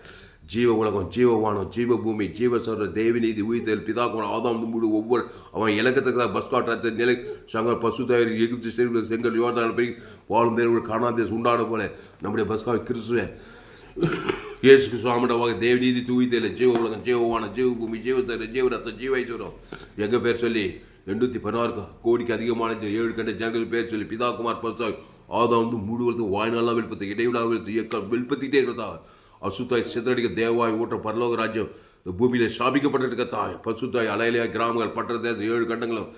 [SPEAKER 1] ஜீவ உலகம், ஜீவவானம், ஜீவ பூமி, ஜீவ சொல்ற தேவநீதி உயிர்த்தல் பிதாக்குமான ஆதாம் முழு ஒவ்வொரு அவன் இலக்கத்துக்கு பஸ்காட்ட நிலை சங்கர் பசுத்தாய் எகிப்து செங்கல் யோர்தான் போய் வாழும் தேவர்கள் காணாதேஸ் உண்டான போல நம்முடைய பஸ்கா கிறிஸ்துவ இயேசு சுவாமிடவாக தேவநீதி தூய்த்தல ஜீவ உலகம், ஜீவவானம், ஜீவ பூமி, ஜீவத்தர, ஜீவரத்தம், ஜீவைச்சுரம் எங்கள் பேர் சொல்லி 816 கோடிக்கு அதிகமான 7 கண்ட ஜனங்கள் பேர் சொல்லி பிதாக்குமார் பசுத்தாய் ஆதாம் முழுவதும் வாய்நாளாக வெளிப்பத்து இடைவிடாக வெளிப்பத்திக்கிட்டே இருக்கிறதா. அசுத்தாய் சிதறடிக்க தேவாய் ஊற்ற பரலோக ராஜ்யம் பூமியில ஸ்தாபிக்கப்பட்டிருக்க தாய். பசுத்தாய் அலையிலையா கிராமங்கள் பட்ட தேசம் 7 கண்டங்களும்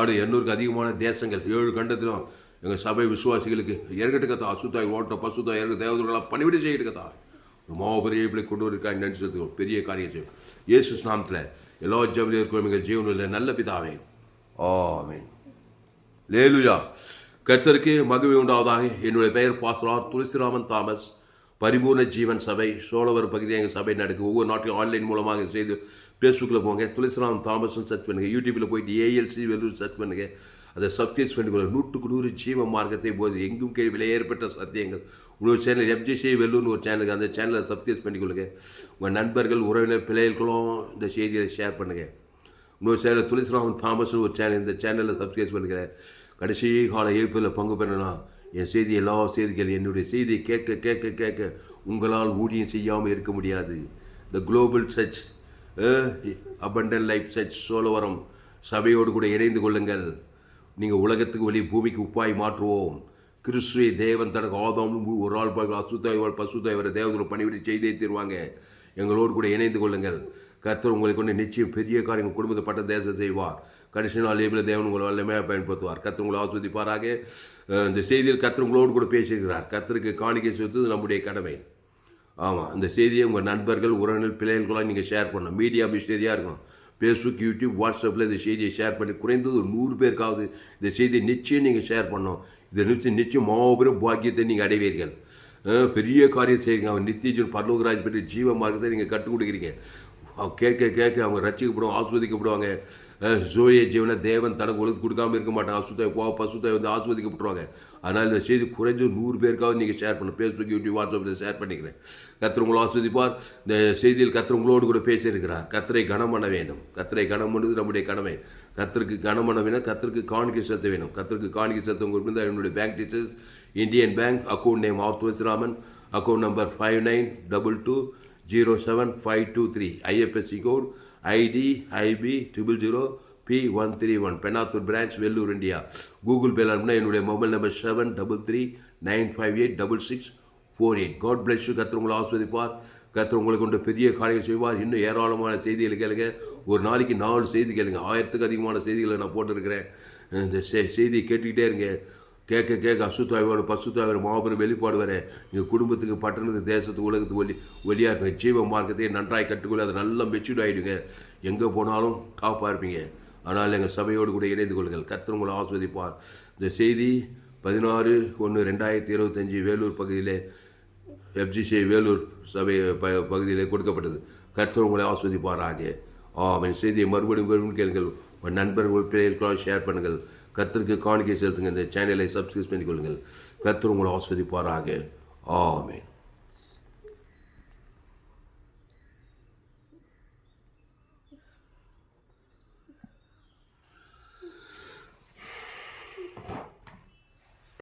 [SPEAKER 1] 800க்கு அதிகமான தேசங்கள் 7 கண்டத்திலும் எங்கள் சபை விசுவாசிகளுக்கு இறங்கட்டுக்கத்தா. அசுத்தாய் ஓட்ட பசுத்தாய் இறங்க தேவதர்களாக பணிவிட செய்யிருக்கத்தா. மாபெரிய கொண்டு வருக்காய் நினைச்சது பெரிய காரியம் செய்யும். இயேசு நாமத்தில் எல்லா ஜபலியும் இருக்கிற எங்கள் ஜீவனில் நல்ல பிதாவே ஆமென். லேலுயா. கர்த்தருக்கு மகிமை உண்டாவதாக. என்னுடைய பெயர் பாஸ்டர் துளசிராமன் தாமஸ். பரிபூர்ண ஜீவன் சபை சோழவர் பகுதியாக எங்கள் சபை நடக்குது. ஒவ்வொரு நாட்டிலும் ஆன்லைன் மூலமாக செய்து ஃபேஸ்புக்கில் போங்க. துளசிராமன் தாமஸ்ன்னு சர்ச் பண்ணுங்கள். யூடியூப்பில் போயிட்டு ஏஎல்சி வெல்லூர் சர்ச் பண்ணுங்கள். அதை சப்ஸ்கிரைப் பண்ணிக்கொள்ள. 100க்கு 100 ஜீவ மார்க்கத்தை போது எங்கும் கேள்வியில் ஏற்பட்ட சத்தியங்கள். இன்னொரு சேனல் FJC வெல்லூர்னு ஒரு சேனலுக்கு அந்த சேனலை சப்ஸ்கிரைப் பண்ணிக்கொள்ளுங்க. உங்கள் நண்பர்கள் உறவினர் பிள்ளைகளுக்கும் இந்த செய்தியை ஷேர் பண்ணுங்கள். இன்னொரு சேனல் துளசிராமன் தாமஸ்னு ஒரு சேனல், இந்த சேனலில் சப்ஸ்கிரைப் பண்ணுங்கள். கடைசி கால எழுப்பில் பங்கு பெறணும். என் செய்தி எல்லா செய்திகள் என்னுடைய செய்தியை கேட்க கேட்க கேட்க உங்களால் ஊழியம் செய்யாமல் இருக்க முடியாது. The global church abundant life church Cholavaram சபையோடு கூட இணைந்து கொள்ளுங்கள். நீங்கள் உலகத்துக்கு ஒளி, பூமிக்கு உப்பாய் மாற்றுவோம். கிறிஸ்துவை தேவன் தனக்கு ஆதாம் ஒரு ஆள் அசுத்தாய் பசுத்தாய் வர தேவதோட பணிவிடை செய்தே தருவாங்க. எங்களோடு கூட இணைந்து கொள்ளுங்கள். கர்த்தர் உங்களை கொண்டு நிச்சயம் பெரிய காரியங்கள் குடும்பத்தை பட்ட தேசம் செய்வார். கடைசி நாள் லேபில் தேவன் உங்களை வல்லமையாக பயன்படுத்துவார். கர்த்தர் உங்களை ஆஸ்வதிப்பாராக. இந்த செய்தியில் கர்த்தர் உங்களோடு கூட பேசுகிறார். கர்த்தருக்கு காணிக்கை செலுத்துவது நம்முடைய கடமை. ஆமாம், இந்த செய்தியை உங்கள் நண்பர்கள் உறவினர் பிள்ளைகளுக்கெல்லாம் நீங்கள் ஷேர் பண்ணணும். மீடியா மிஷினரியாக இருக்கணும். ஃபேஸ்புக், யூடியூப், வாட்ஸ்அப்பில் இந்த செய்தியை ஷேர் பண்ணி குறைந்தது ஒரு 100 பேருக்காவது இந்த செய்தியை நிச்சயம் நீங்கள் ஷேர் பண்ணணும். இதை நிச்சயம் மாபெரும் பாக்கியத்தை நீங்கள் அடைவீர்கள். பெரிய காரியம் செய்யுங்க. அவன் நித்திய பரலோகராஜ் பற்றி ஜீவ மார்க்கத்தை நீங்கள் கற்றுக் கொடுக்குறீங்க. கேட்க கேட்க அவங்க ரட்சிக்கப்படுவாங்க, ஆஸ்வதிக்கப்படுவாங்க. ஜோய ஜீவனை தேவன் தனக்கு ஒழுங்கு கொடுக்காமல் இருக்க மாட்டாங்க. அசுத்தாய் பசுத்தாய் வந்து ஆஸ்வதிக்கப்பட்டுருவாங்க. அதனால் இந்த செய்தி குறைஞ்ச 100 பேருக்காவது நீங்கள் ஷேர் பண்ணணும். ஃபேஸ்புக், யூடியூப், வாட்ஸ்அப்பில் ஷேர் பண்ணிக்கிறேன். கர்த்தர் உங்களை ஆஸ்வதிப்பார். இந்த செய்தியில் கர்த்தர் உங்களோடு கூட பேசியிருக்கிறார். கர்த்தரை கனம் பண்ண வேண்டும். கர்த்தரை கனம் பண்ணுறது நம்முடைய கடமை. கர்த்தருக்கு கனம் பண்ண வேணும். கர்த்தருக்கு காணிக்கை செலுத்த வேணும். கர்த்தருக்கு காணிக்கை செலுத்த உங்களுக்கு இருந்தால் என்னுடைய bank teachers Indian bank account name Thulasiraman, account number 5922075523, IFSC code ID IB 000P131, Penathur branch, Vellore, India. Google பேல அனுப்பினா என்னுடைய mobile number 7339586648. God bless you. கர்த்தர் உங்களை ஆஸ்வதிப்பார். கர்த்தர் உங்களை கொண்டு பெரிய காரியம் செய்வார். இன்னும் ஏராளமான செய்திகளை கேளுங்க. ஒரு நாளைக்கு 4 செய்தி கேளுங்க. 1000க்கு அதிகமான செய்திகளை நான் போட்டிருக்கிறேன். இந்த செய்தியை கேட்டுக்கிட்டே இருங்க. கேட்க கேட்க அசுத்தாய்வோட பசுத்தாய்வோட மாபெரும் வெளிப்பாடு வர எங்கள் குடும்பத்துக்கு, பட்டணத்துக்கு, தேசத்துக்கு, உலகத்துக்கு ஒலியாக இருக்க ஜீவ மார்க்கத்தை நன்றாய் கற்றுக்கொள்ள அதை நல்லா மெச்சூர்ட் ஆகிடுங்க. எங்கே போனாலும் டாப்பாக இருப்பீங்க. ஆனால் எங்கள் சபையோடு கூட இணைந்து கொள்ளுங்கள். கர்த்தர் உங்களை ஆஸ்வதிப்பார். இந்த செய்தி 16/1/2025 வேலூர் பகுதியிலே FGC வேலூர் சபை பகுதியிலே கொடுக்கப்பட்டது. கர்த்தர் உங்களை ஆஸ்வதிப்பாராக. ஆமென். செய்தியை மறுபடியும் கேளுங்கள். நண்பர்கள் பிள்ளைகளுக்கெல்லாம் ஷேர் பண்ணுங்கள். கர்த்தருக்கு காணிக்கை செலுத்துங்க. இந்த சேனலை சப்ஸ்கிரைப் பண்ணிக்கொள்ளுங்கள். கர்த்தர் உங்களை ஆஸ்வதிப்பாராக. ஆமென்.